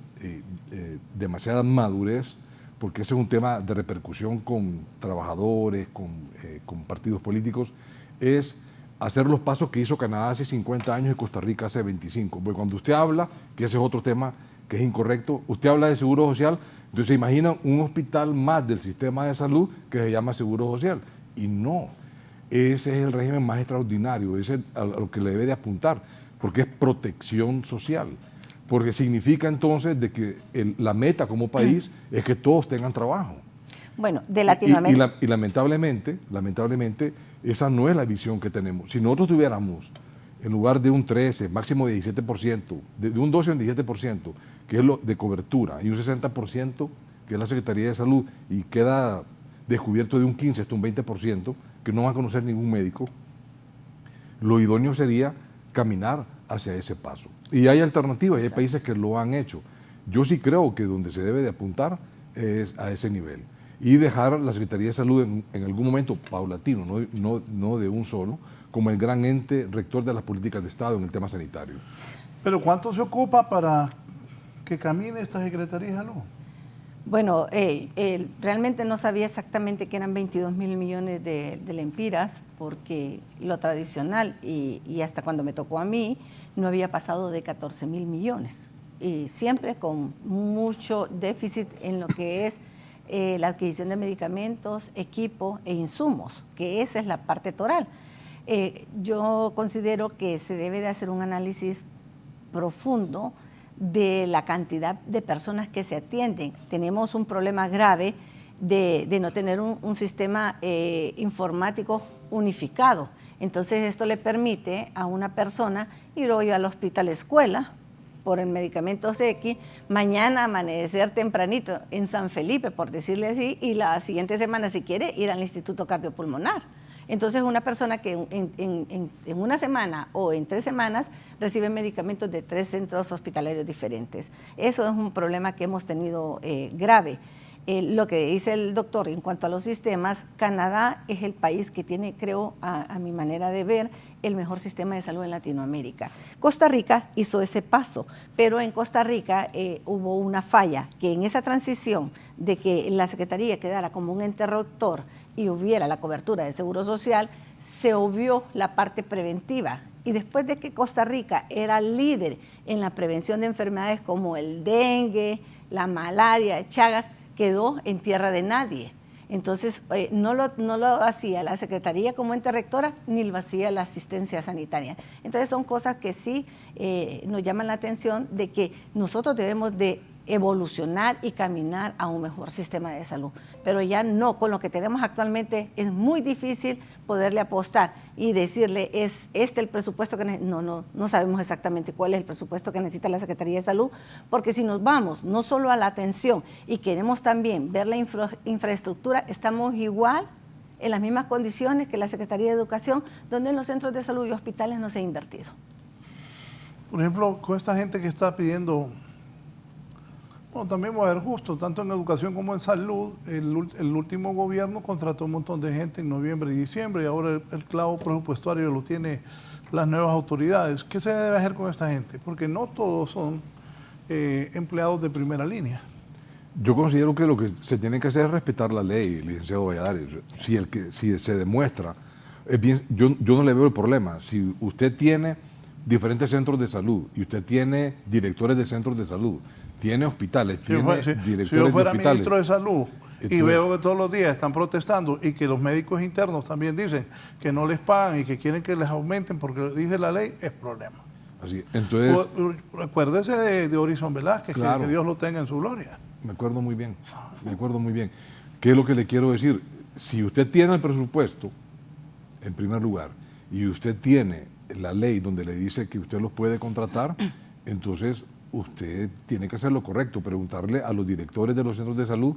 [SPEAKER 5] demasiada madurez, porque ese es un tema de repercusión con trabajadores, con partidos políticos, es hacer los pasos que hizo Canadá hace 50 años y Costa Rica hace 25. Porque cuando usted habla, que ese es otro tema que es incorrecto, usted habla de seguro social, entonces se imagina un hospital más del sistema de salud que se llama seguro social. Y no, ese es el régimen más extraordinario, ese es a lo que le debe de apuntar, porque es protección social, porque significa entonces de que la meta como país es que todos tengan trabajo.
[SPEAKER 4] Bueno, de Latinoamérica.
[SPEAKER 5] Y lamentablemente, esa no es la visión que tenemos. Si nosotros tuviéramos en lugar de un 13, máximo de 17%, de un 12 o un 17%, que es lo de cobertura, y un 60%, que es la Secretaría de Salud, y queda descubierto de un 15 hasta un 20%, que no va a conocer ningún médico, lo idóneo sería caminar hacia ese paso. Y hay alternativas, y hay países que lo han hecho. Yo sí creo que donde se debe de apuntar es a ese nivel. Y dejar la Secretaría de Salud en algún momento paulatino, no de un solo, como el gran ente rector de las políticas de Estado en el tema sanitario.
[SPEAKER 3] Pero ¿cuánto se ocupa para que camine esta Secretaría de Salud?
[SPEAKER 4] Bueno, realmente no sabía exactamente que eran 22 mil millones de lempiras, porque lo tradicional, y hasta cuando me tocó a mí, no había pasado de 14 mil millones. Y siempre con mucho déficit en lo que es la adquisición de medicamentos, equipo e insumos, que esa es la parte toral. Yo considero que se debe de hacer un análisis profundo de la cantidad de personas que se atienden. Tenemos un problema grave de no tener un sistema informático unificado. Entonces esto le permite a una persona ir hoy al hospital escuela por el medicamento X, mañana amanecer tempranito en San Felipe, por decirle así, y la siguiente semana, si quiere, ir al Instituto Cardiopulmonar. Entonces, una persona que en una semana o en 3 semanas recibe medicamentos de 3 centros hospitalarios diferentes. Eso es un problema que hemos tenido grave. Lo que dice el doctor en cuanto a los sistemas, Canadá es el país que tiene, creo, a mi manera de ver, el mejor sistema de salud en Latinoamérica. Costa Rica hizo ese paso, pero en Costa Rica hubo una falla, que en esa transición de que la Secretaría quedara como un ente rector y hubiera la cobertura de Seguro Social, se obvió la parte preventiva. Y después de que Costa Rica era líder en la prevención de enfermedades como el dengue, la malaria, Chagas, quedó en tierra de nadie. Entonces, no lo hacía la Secretaría como ente rectora, ni lo hacía la asistencia sanitaria. Entonces, son cosas que sí nos llaman la atención de que nosotros debemos de evolucionar y caminar a un mejor sistema de salud. Pero ya no, con lo que tenemos actualmente es muy difícil poderle apostar y decirle, es este el presupuesto que necesita. No sabemos exactamente cuál es el presupuesto que necesita la Secretaría de Salud, porque si nos vamos no solo a la atención y queremos también ver la infraestructura, estamos igual en las mismas condiciones que la Secretaría de Educación, donde en los centros de salud y hospitales no se ha invertido.
[SPEAKER 3] Por ejemplo, con esta gente que está pidiendo... Bueno, también voy a ver justo, tanto en educación como en salud, el último gobierno contrató un montón de gente en noviembre y diciembre, y ahora el clavo presupuestario lo tiene las nuevas autoridades. ¿Qué se debe hacer con esta gente? Porque no todos son empleados de primera línea.
[SPEAKER 5] Yo considero que lo que se tiene que hacer es respetar la ley, licenciado Valladares. Si se demuestra, yo no le veo el problema. Si usted tiene diferentes centros de salud y usted tiene directores de centros de salud, tiene hospitales, tiene directores
[SPEAKER 3] si yo fuera
[SPEAKER 5] de hospitales.
[SPEAKER 3] Ministro de Salud y veo que todos los días están protestando y que los médicos internos también dicen que no les pagan y que quieren que les aumenten porque dice la ley, es problema.
[SPEAKER 5] Así, entonces,
[SPEAKER 3] recuérdese de Horizon Velázquez, claro, que Dios lo tenga en su gloria.
[SPEAKER 5] Me acuerdo muy bien, ¿Qué es lo que le quiero decir? Si usted tiene el presupuesto, en primer lugar, y usted tiene la ley donde le dice que usted los puede contratar, entonces usted tiene que hacer lo correcto, preguntarle a los directores de los centros de salud,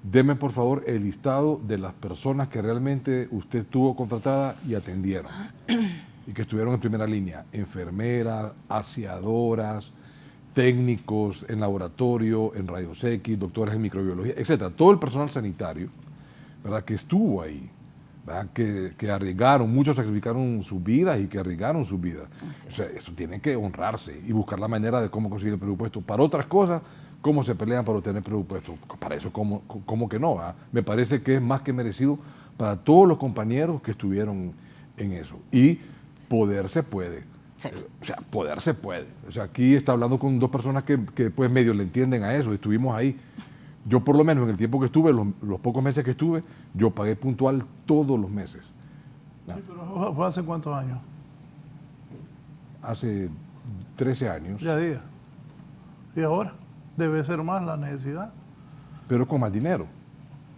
[SPEAKER 5] deme por favor el listado de las personas que realmente usted tuvo contratada y atendieron, y que estuvieron en primera línea, enfermeras, aseadoras, técnicos en laboratorio, en rayos X, doctores en microbiología, etcétera, todo el personal sanitario, ¿verdad?, que estuvo ahí, ¿verdad?, que arriesgaron, muchos sacrificaron sus vidas y que arriesgaron sus vidas. O sea, eso tiene que honrarse y buscar la manera de cómo conseguir el presupuesto. Para otras cosas, cómo se pelean para obtener presupuesto. Para eso, ¿cómo que no? ¿Verdad? Me parece que es más que merecido para todos los compañeros que estuvieron en eso. Y poder se puede. Sí. O sea, poder se puede. O sea, aquí está hablando con 2 personas que pues medio le entienden a eso. Estuvimos ahí. Yo por lo menos en el tiempo que estuve, los pocos meses que estuve, yo pagué puntual todos los meses.
[SPEAKER 3] ¿No? Sí, pero ¿fue hace cuántos años?
[SPEAKER 5] Hace 13 años.
[SPEAKER 3] Ya día. ¿Y ahora? Debe ser más la necesidad.
[SPEAKER 5] Pero con más dinero.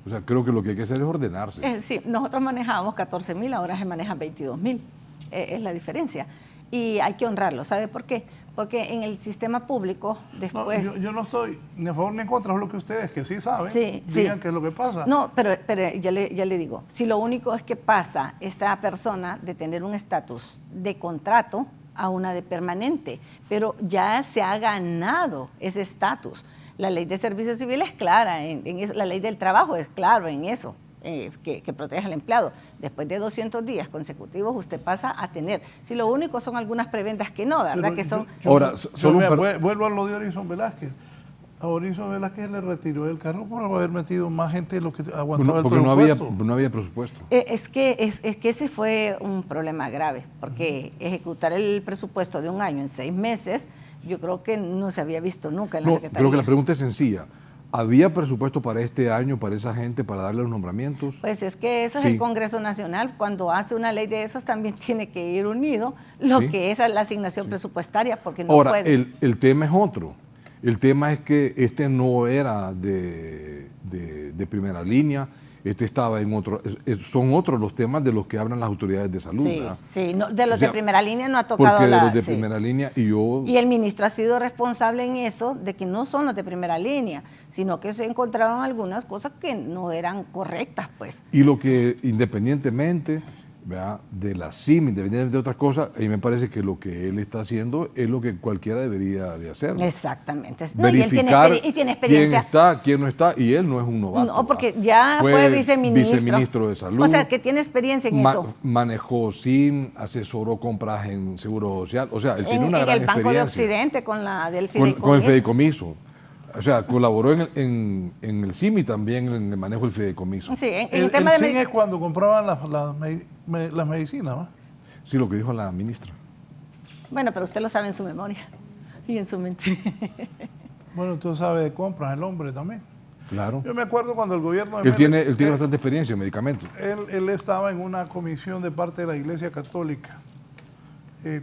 [SPEAKER 5] O sea, creo que lo que hay que hacer es ordenarse.
[SPEAKER 4] Sí, nosotros manejábamos 14.000, ahora se manejan 22.000. Es la diferencia. y hay que honrarlo. ¿Sabe por qué? Porque en el sistema público después...
[SPEAKER 3] No, yo no estoy ni a favor ni en contra, es lo que ustedes que sí saben, digan qué es lo que pasa.
[SPEAKER 4] No, pero ya le digo, si lo único es que pasa esta persona de tener un estatus de contrato a una de permanente, pero ya se ha ganado ese estatus. La ley de servicios civiles es clara, la ley del trabajo es claro en eso. Que protege al empleado. Después de 200 días consecutivos usted pasa a tener. Si lo único son algunas prebendas que no, ¿verdad?
[SPEAKER 3] Pero
[SPEAKER 4] que son...
[SPEAKER 5] Ahora,
[SPEAKER 3] vuelvo a lo de Orison Velázquez. A Orison Velázquez le retiró el cargo por haber metido más gente de lo que aguantaba el presupuesto.
[SPEAKER 5] No había presupuesto.
[SPEAKER 4] Es que ese fue un problema grave, porque ejecutar el presupuesto de un año en 6 meses, yo creo que no se había visto nunca en la Secretaría.
[SPEAKER 5] Creo que la pregunta es sencilla. ¿Había presupuesto para este año, para esa gente, para darle los nombramientos?
[SPEAKER 4] Pues es que eso es el Congreso Nacional. Cuando hace una ley de esos también tiene que ir unido lo que es la asignación presupuestaria, porque no
[SPEAKER 5] Ahora,
[SPEAKER 4] puede.
[SPEAKER 5] el tema es otro. El tema es que este no era de primera línea, este estaba en otro, son otros los temas de los que hablan las autoridades de salud.
[SPEAKER 4] Sí, no, de los de primera línea no ha tocado
[SPEAKER 5] porque de los de primera línea y el
[SPEAKER 4] ministro ha sido responsable en eso, de que no son los de primera línea, sino que se encontraban algunas cosas que no eran correctas, pues.
[SPEAKER 5] Y lo que independientemente, ¿verdad?, de la CIM, independientemente de otras cosas, a mí me parece que lo que él está haciendo es lo que cualquiera debería de hacer.
[SPEAKER 4] Exactamente.
[SPEAKER 5] Verificar
[SPEAKER 4] y tiene experiencia.
[SPEAKER 5] Quién está, quién no está, y él no es un novato.
[SPEAKER 4] No, porque ya fue
[SPEAKER 5] viceministro de Salud.
[SPEAKER 4] O sea, que tiene experiencia en eso.
[SPEAKER 5] Manejó CIM, asesoró compras en Seguro Social, o sea, él tiene una gran experiencia.
[SPEAKER 4] En el Banco de Occidente con la del fideicomiso.
[SPEAKER 5] Con el fideicomiso. O sea, colaboró en el CIM y también en el manejo del fideicomiso.
[SPEAKER 4] Sí,
[SPEAKER 3] el tema de CIM es cuando compraban las medicinas, ¿no?
[SPEAKER 5] Sí, lo que dijo la ministra.
[SPEAKER 4] Bueno, pero usted lo sabe en su memoria y en su mente.
[SPEAKER 3] Bueno, tú sabes de compras, el hombre también.
[SPEAKER 5] Claro.
[SPEAKER 3] Yo me acuerdo cuando el gobierno... Él
[SPEAKER 5] tiene bastante experiencia en medicamentos.
[SPEAKER 3] Él estaba en una comisión de parte de la Iglesia Católica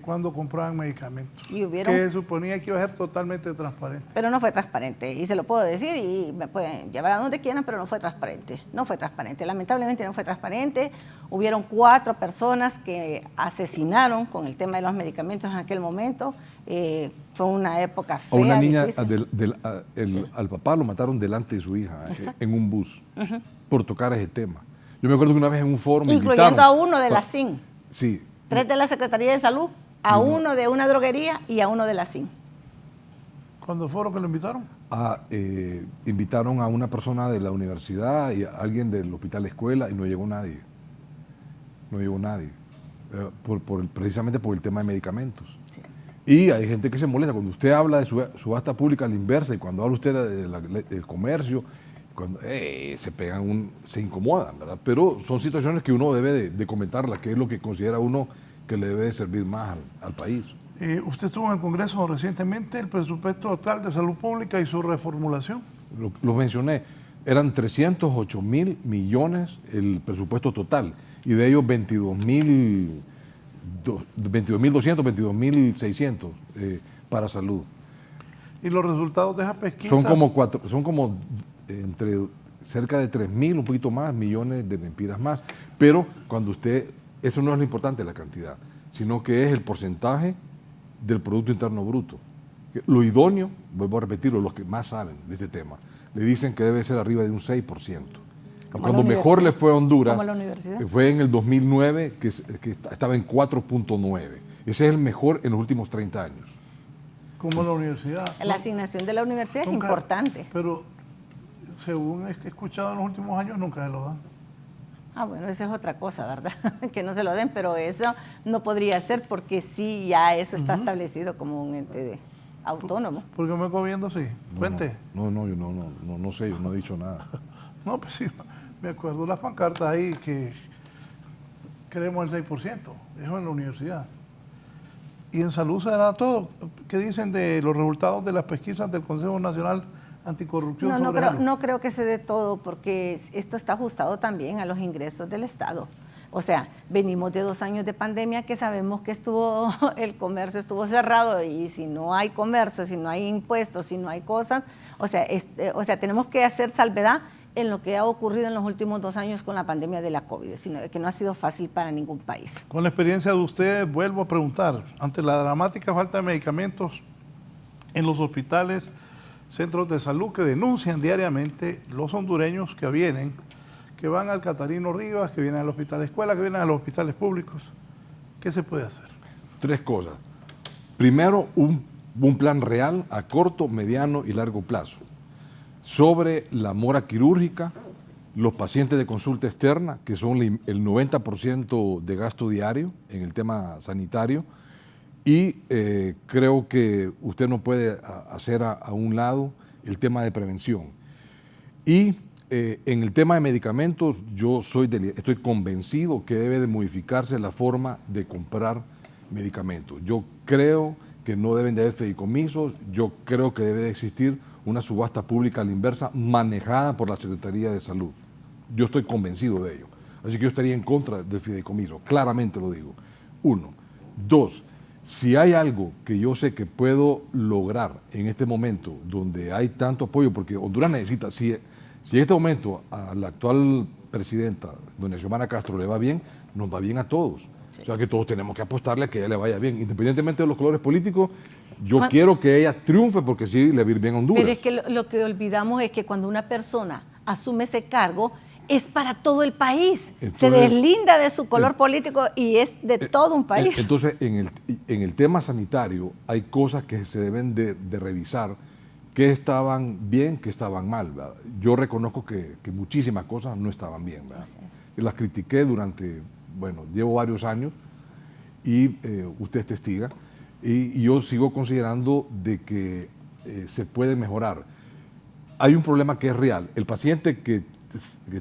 [SPEAKER 3] cuando compraban medicamentos, que suponía que iba a ser totalmente transparente.
[SPEAKER 4] Pero no fue transparente, y se lo puedo decir, y me pueden llevar a donde quieran, pero no fue transparente. No fue transparente, lamentablemente no fue transparente. Hubieron 4 personas que asesinaron con el tema de los medicamentos en aquel momento. Fue una época fea.
[SPEAKER 5] A una niña, al papá lo mataron delante de su hija, en un bus, por tocar ese tema. Yo me acuerdo que una vez en un foro me
[SPEAKER 4] incluyendo
[SPEAKER 5] invitaron,
[SPEAKER 4] a uno de la CIN.
[SPEAKER 5] Sí.
[SPEAKER 4] 3 de la Secretaría de Salud, a uno de una droguería y a uno de la CIN.
[SPEAKER 3] ¿Cuándo fueron que lo invitaron?
[SPEAKER 5] Invitaron a una persona de la universidad y a alguien del hospital escuela y no llegó nadie. No llegó nadie. Precisamente por el tema de medicamentos. Sí. Y hay gente que se molesta. Cuando usted habla de subasta pública a la inversa y cuando habla usted del comercio, cuando se incomodan, ¿verdad? Pero son situaciones que uno debe de comentarlas, que es lo que considera uno que le debe servir más al país.
[SPEAKER 3] Usted estuvo en el Congreso recientemente, el presupuesto total de salud pública y su reformulación.
[SPEAKER 5] Lo mencioné, eran 308.000 millones el presupuesto total, y de ellos 22.200, 22.600 para salud.
[SPEAKER 3] ¿Y los resultados de esas pesquisas?
[SPEAKER 5] Son como entre cerca de 3.000, un poquito más, millones de lempiras más. Pero cuando eso no es lo importante, la cantidad, sino que es el porcentaje del Producto Interno Bruto. Lo idóneo, vuelvo a repetirlo, los que más saben de este tema, le dicen que debe ser arriba de un 6%. Cuando mejor le fue a Honduras, fue en el 2009, que estaba en 4.9. Ese es el mejor en los últimos 30 años.
[SPEAKER 3] Como la universidad.
[SPEAKER 4] La asignación de la universidad es importante.
[SPEAKER 3] Pero según he escuchado en los últimos años, nunca se lo dan.
[SPEAKER 4] Bueno, esa es otra cosa, ¿verdad? Que no se lo den, pero eso no podría ser porque sí, ya eso está establecido como un ente autónomo.
[SPEAKER 3] ¿Por qué me quedo viendo así? Cuente.
[SPEAKER 5] No, yo no sé, yo no he dicho nada.
[SPEAKER 3] No, pues sí, me acuerdo las pancartas ahí que queremos el 6%, eso en la universidad. Y en salud se dará todo. ¿Qué dicen de los resultados de las pesquisas del Consejo Nacional Anticorrupción?
[SPEAKER 4] No creo que se dé todo, porque esto está ajustado también a los ingresos del Estado. O sea, venimos de 2 años de pandemia que sabemos que el comercio estuvo cerrado, y si no hay comercio, si no hay impuestos, si no hay cosas, o sea, tenemos que hacer salvedad en lo que ha ocurrido en los últimos 2 años con la pandemia de la COVID-19, que no ha sido fácil para ningún país.
[SPEAKER 3] Con la experiencia de ustedes, vuelvo a preguntar, ante la dramática falta de medicamentos en los hospitales, centros de salud que denuncian diariamente los hondureños que vienen, que van al Catarino Rivas, que vienen al Hospital Escuela, que vienen a los hospitales públicos, ¿qué se puede hacer?
[SPEAKER 5] 3 cosas. Primero, un plan real a corto, mediano y largo plazo sobre la mora quirúrgica, los pacientes de consulta externa, que son el 90% de gasto diario en el tema sanitario, y creo que usted no puede hacer a un lado el tema de prevención. Y en el tema de medicamentos, yo estoy convencido que debe de modificarse la forma de comprar medicamentos. Yo creo que no deben de haber fideicomisos, yo creo que debe de existir una subasta pública a la inversa manejada por la Secretaría de Salud. Yo estoy convencido de ello. Así que yo estaría en contra del fideicomiso, claramente lo digo. 1. 2. Si hay algo que yo sé que puedo lograr en este momento donde hay tanto apoyo, porque Honduras necesita, si en este momento a la actual presidenta, doña Xiomara Castro, le va bien, nos va bien a todos. Sí. O sea que todos tenemos que apostarle a que ella le vaya bien, independientemente de los colores políticos. Yo quiero que ella triunfe porque sí le va a ir bien a Honduras.
[SPEAKER 4] Pero es que lo que olvidamos es que cuando una persona asume ese cargo, es para todo el país. Entonces, se deslinda de su color político y es de todo un país.
[SPEAKER 5] Entonces, en el tema sanitario hay cosas que se deben de revisar, que estaban bien, que estaban mal, ¿verdad? Yo reconozco que muchísimas cosas no estaban bien, ¿verdad? Las critiqué durante, bueno, llevo varios años y usted es testiga. Y yo sigo considerando de que se puede mejorar. Hay un problema que es real. El paciente que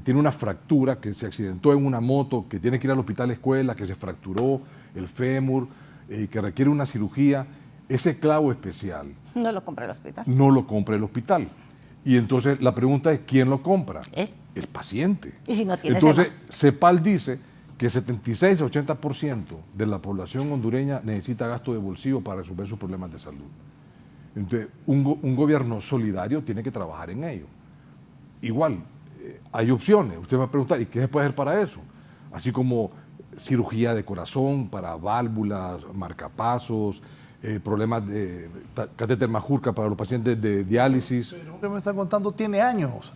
[SPEAKER 5] tiene una fractura, que se accidentó en una moto, que tiene que ir al hospital escuela, que se fracturó el fémur, que requiere una cirugía, ese clavo especial...
[SPEAKER 4] No lo compra el hospital.
[SPEAKER 5] No lo compra el hospital. Y entonces la pregunta es, ¿quién lo compra?
[SPEAKER 4] Él.
[SPEAKER 5] El paciente.
[SPEAKER 4] Y si no tiene
[SPEAKER 5] entonces, CEPAL dice que 76 a 80% de la población hondureña necesita gasto de bolsillo para resolver sus problemas de salud. Entonces, un gobierno solidario tiene que trabajar en ello. Igual, hay opciones. Usted me va a preguntar, ¿y qué se puede hacer para eso? Así como cirugía de corazón para válvulas, marcapasos, problemas de catéter Majurca para los pacientes de diálisis.
[SPEAKER 3] Pero lo que me están contando tiene años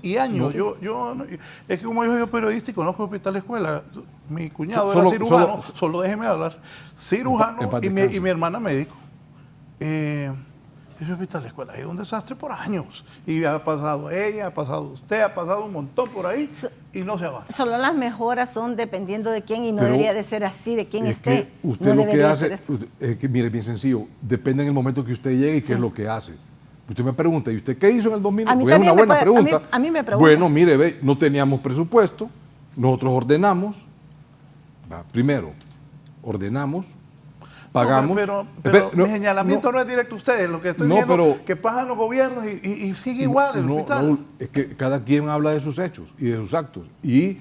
[SPEAKER 3] y años. No. Es que como yo soy periodista y conozco Hospital Escuela, mi cuñado era cirujano, solo déjeme hablar, cirujano y mi hermana médico. Ese Hospital Escuela es un desastre por años. Y ha pasado ella, ha pasado usted, ha pasado un montón por ahí y no se avanza.
[SPEAKER 4] Solo las mejoras son dependiendo de quién y no debería de ser así, de quién esté.
[SPEAKER 5] Usted no lo que hace, es que mire, bien sencillo, depende en el momento que usted llegue y qué es lo que hace. Usted me pregunta, ¿y usted qué hizo en el 2000? Porque es una buena pregunta.
[SPEAKER 4] A mí me pregunta.
[SPEAKER 5] Bueno, mire, ve, no teníamos presupuesto, nosotros ordenamos, primero, ordenamos, pagamos.
[SPEAKER 3] Pero mi señalamiento no es directo a ustedes, lo que estoy diciendo que pasan los gobiernos y sigue igual el hospital.
[SPEAKER 5] Raúl, es que cada quien habla de sus hechos y de sus actos. Y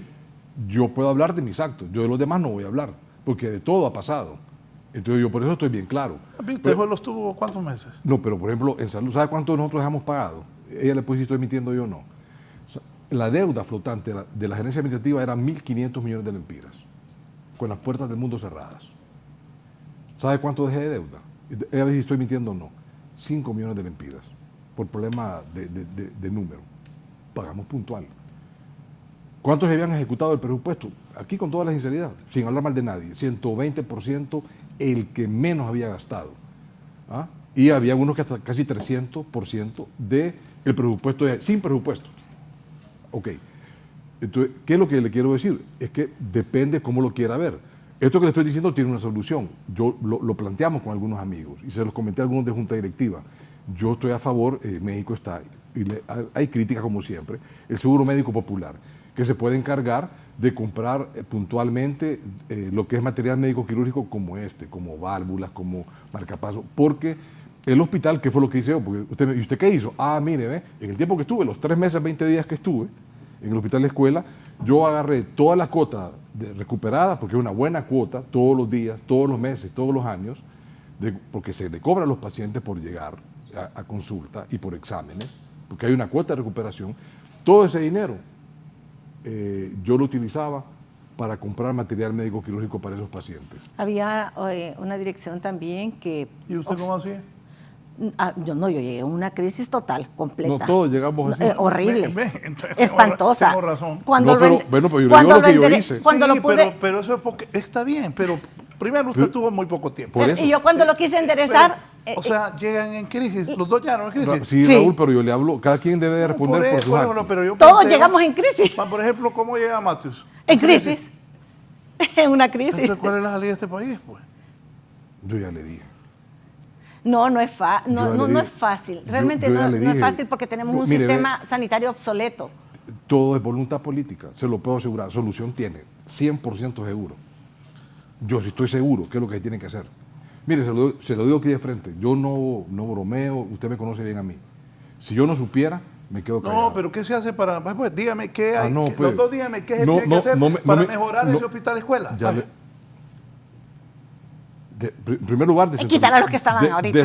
[SPEAKER 5] yo puedo hablar de mis actos, yo de los demás no voy a hablar, porque de todo ha pasado. Entonces yo por eso estoy bien claro.
[SPEAKER 3] ¿Usted solo estuvo cuántos meses?
[SPEAKER 5] No, pero por ejemplo, en salud, ¿sabe cuánto nosotros hemos pagado? Ella le puede decir si estoy mintiendo yo o no. La deuda flotante de la gerencia administrativa era 1.500 millones de lempiras, con las puertas del mundo cerradas. ¿Sabe cuánto dejé de deuda? A ver si estoy mintiendo o no. 5 millones de lempiras, por problema de número. Pagamos puntual. ¿Cuántos se habían ejecutado el presupuesto? Aquí con toda la sinceridad, sin hablar mal de nadie, 120% el que menos había gastado. ¿Ah? Y había unos que hasta casi 300% del presupuesto, sin presupuesto. Ok. Entonces, ¿qué es lo que le quiero decir? Es que depende cómo lo quiera ver. Esto que le estoy diciendo tiene una solución. Yo lo planteamos con algunos amigos y se los comenté a algunos de junta directiva. Yo estoy a favor, México está, y hay críticas como siempre, el seguro médico popular, que se puede encargar de comprar puntualmente lo que es material médico quirúrgico como como válvulas, como marcapasos, porque el hospital, ¿qué fue lo que hice yo? Porque ¿y usted qué hizo? Ah, mire, ve, en el tiempo que estuve, los 3 meses, 20 días que estuve en el hospital de escuela, yo agarré toda la cuota recuperada, porque es una buena cuota, todos los días, todos los meses, todos los años, porque se le cobra a los pacientes por llegar a consulta y por exámenes, porque hay una cuota de recuperación, Todo ese dinero yo lo utilizaba para comprar material médico quirúrgico para esos pacientes.
[SPEAKER 4] Había una dirección también que...
[SPEAKER 3] ¿Y usted cómo hacía?
[SPEAKER 4] Yo llegué a una crisis total, completa.
[SPEAKER 5] No, todos llegamos así.
[SPEAKER 4] Horrible,
[SPEAKER 3] Entonces,
[SPEAKER 4] espantosa.
[SPEAKER 3] tengo razón.
[SPEAKER 4] Cuando
[SPEAKER 5] No, pero, bueno, pero yo digo lo que yo hice.
[SPEAKER 4] Cuando
[SPEAKER 3] Sí,
[SPEAKER 4] lo pude,
[SPEAKER 3] pero eso es porque está bien, pero primero usted tuvo muy poco tiempo.
[SPEAKER 5] Por eso.
[SPEAKER 4] y yo cuando lo quise enderezar,
[SPEAKER 3] O sea, llegan en crisis, los dos ya no en crisis.
[SPEAKER 5] Sí,
[SPEAKER 4] Sí.
[SPEAKER 5] Raúl, pero yo le hablo, cada quien debe de responder por sus actos.
[SPEAKER 3] pero yo
[SPEAKER 4] todos
[SPEAKER 3] planteo-
[SPEAKER 4] llegamos en crisis.
[SPEAKER 3] Por ejemplo, ¿cómo llega Matthews?
[SPEAKER 4] En crisis. En una crisis.
[SPEAKER 3] Entonces, ¿cuál es la salida de este país? Pues?
[SPEAKER 5] Yo ya le dije.
[SPEAKER 4] No es
[SPEAKER 5] Yo ya le
[SPEAKER 4] no
[SPEAKER 5] dije.
[SPEAKER 4] es fácil.
[SPEAKER 5] Yo
[SPEAKER 4] Realmente
[SPEAKER 5] ya
[SPEAKER 4] no
[SPEAKER 5] le
[SPEAKER 4] es
[SPEAKER 5] dije.
[SPEAKER 4] fácil porque tenemos un
[SPEAKER 5] Mire,
[SPEAKER 4] sistema sanitario obsoleto.
[SPEAKER 5] Todo es voluntad política, se lo puedo asegurar. Solución tiene, 100% seguro. Yo sí estoy seguro que es lo que tiene que hacer. Mire, se lo digo aquí de frente. Yo no bromeo, usted me conoce bien a mí. Si yo no supiera, me quedo callado.
[SPEAKER 3] No, pero ¿qué se hace para...? Pues dígame qué hay.
[SPEAKER 5] no,
[SPEAKER 3] los
[SPEAKER 5] pues,
[SPEAKER 3] dos dígame qué se
[SPEAKER 5] no,
[SPEAKER 3] tiene que
[SPEAKER 5] no,
[SPEAKER 3] hacer
[SPEAKER 5] no me-
[SPEAKER 3] para
[SPEAKER 5] no me-
[SPEAKER 3] mejorar
[SPEAKER 5] no,
[SPEAKER 3] ese hospital escuela.
[SPEAKER 5] Ya
[SPEAKER 3] Vaya.
[SPEAKER 5] En primer lugar,
[SPEAKER 4] Quitar a los que estaban ahorita.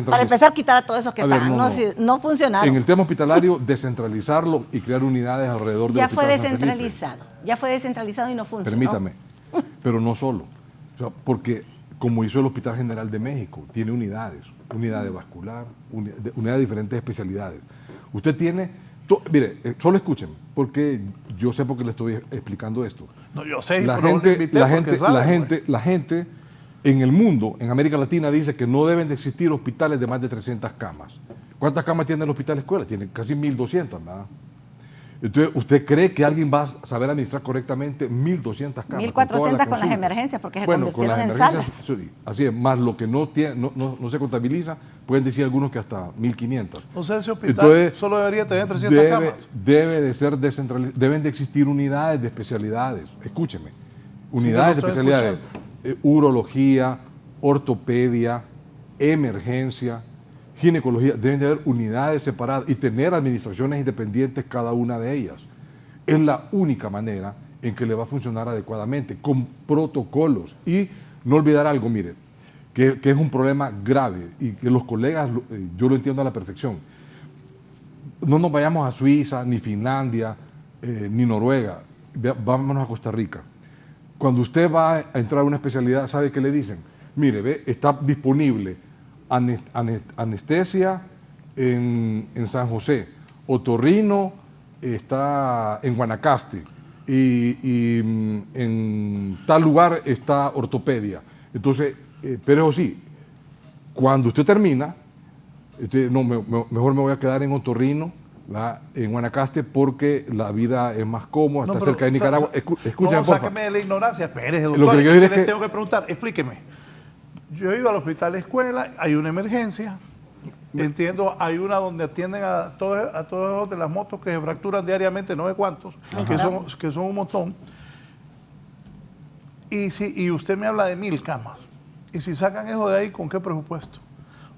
[SPEAKER 4] Para empezar, quitar a todos esos que
[SPEAKER 5] A ver,
[SPEAKER 4] estaban.
[SPEAKER 5] no,
[SPEAKER 4] No funcionaron.
[SPEAKER 5] En el tema hospitalario, descentralizarlo y crear unidades alrededor del
[SPEAKER 4] Ya fue
[SPEAKER 5] Hospital San Felipe.
[SPEAKER 4] descentralizado. Ya fue descentralizado y no funcionó.
[SPEAKER 5] Permítame, pero no solo. O sea, porque como hizo el Hospital General de México, tiene unidades, unidad vascular, unidad de diferentes especialidades. Usted tiene, mire, solo escuchen, porque yo sé por qué le estoy explicando esto.
[SPEAKER 3] No, yo sé,
[SPEAKER 5] La
[SPEAKER 3] pero
[SPEAKER 5] gente,
[SPEAKER 3] lo invité
[SPEAKER 5] la
[SPEAKER 3] porque
[SPEAKER 5] gente,
[SPEAKER 3] sabe,
[SPEAKER 5] la
[SPEAKER 3] pues.
[SPEAKER 5] gente, la gente en el mundo, en América Latina, dice que no deben de existir hospitales de más de 300 camas. ¿Cuántas camas tiene el Hospital Escuela? Tiene casi 1.200, ¿verdad? Entonces, ¿usted cree que alguien va a saber administrar correctamente 1.200 camas?
[SPEAKER 4] 1.400
[SPEAKER 5] con todas las
[SPEAKER 4] con las
[SPEAKER 5] consultas?
[SPEAKER 4] emergencias, porque se
[SPEAKER 5] Bueno, con
[SPEAKER 4] convirtieron
[SPEAKER 5] las
[SPEAKER 4] en
[SPEAKER 5] emergencias,
[SPEAKER 4] salas.
[SPEAKER 5] sí, así es, más lo que no se contabiliza, pueden decir algunos que hasta 1.500.
[SPEAKER 3] O sea, ese hospital
[SPEAKER 5] Entonces,
[SPEAKER 3] solo debería tener 300 camas.
[SPEAKER 5] Debe de ser descentralizado, deben de existir unidades de especialidades, escúcheme, unidades de
[SPEAKER 3] lo estoy
[SPEAKER 5] especialidades, urología, ortopedia, emergencia, ginecología, deben de haber unidades separadas y tener administraciones independientes cada una de ellas. Es la única manera en que le va a funcionar adecuadamente, con protocolos. Y no olvidar algo, mire, que es un problema grave y que los colegas, yo lo entiendo a la perfección. No nos vayamos a Suiza, ni Finlandia, ni Noruega, vámonos a Costa Rica. Cuando usted va a entrar a una especialidad, ¿sabe qué le dicen? Mire, ve, está disponible anestesia en San José, otorrino está en Guanacaste y en tal lugar está ortopedia. Entonces, pero eso sí, cuando usted termina, mejor me voy a quedar en otorrino, en Guanacaste, porque la vida es más cómoda, está cerca de Nicaragua. Escúcheme,
[SPEAKER 3] no,
[SPEAKER 5] por favor.
[SPEAKER 3] sáqueme de la ignorancia. Espérese, doctor.
[SPEAKER 5] Lo que yo
[SPEAKER 3] es
[SPEAKER 5] diré
[SPEAKER 3] que
[SPEAKER 5] es
[SPEAKER 3] le
[SPEAKER 5] que-
[SPEAKER 3] tengo que preguntar. Explíqueme. Yo he ido al hospital escuela, hay una emergencia. Entiendo, hay una donde atienden a todos de las motos que se fracturan diariamente, no sé cuántos, que son un montón. Y usted me habla de 1.000 camas. Y si sacan eso de ahí, ¿con qué presupuesto?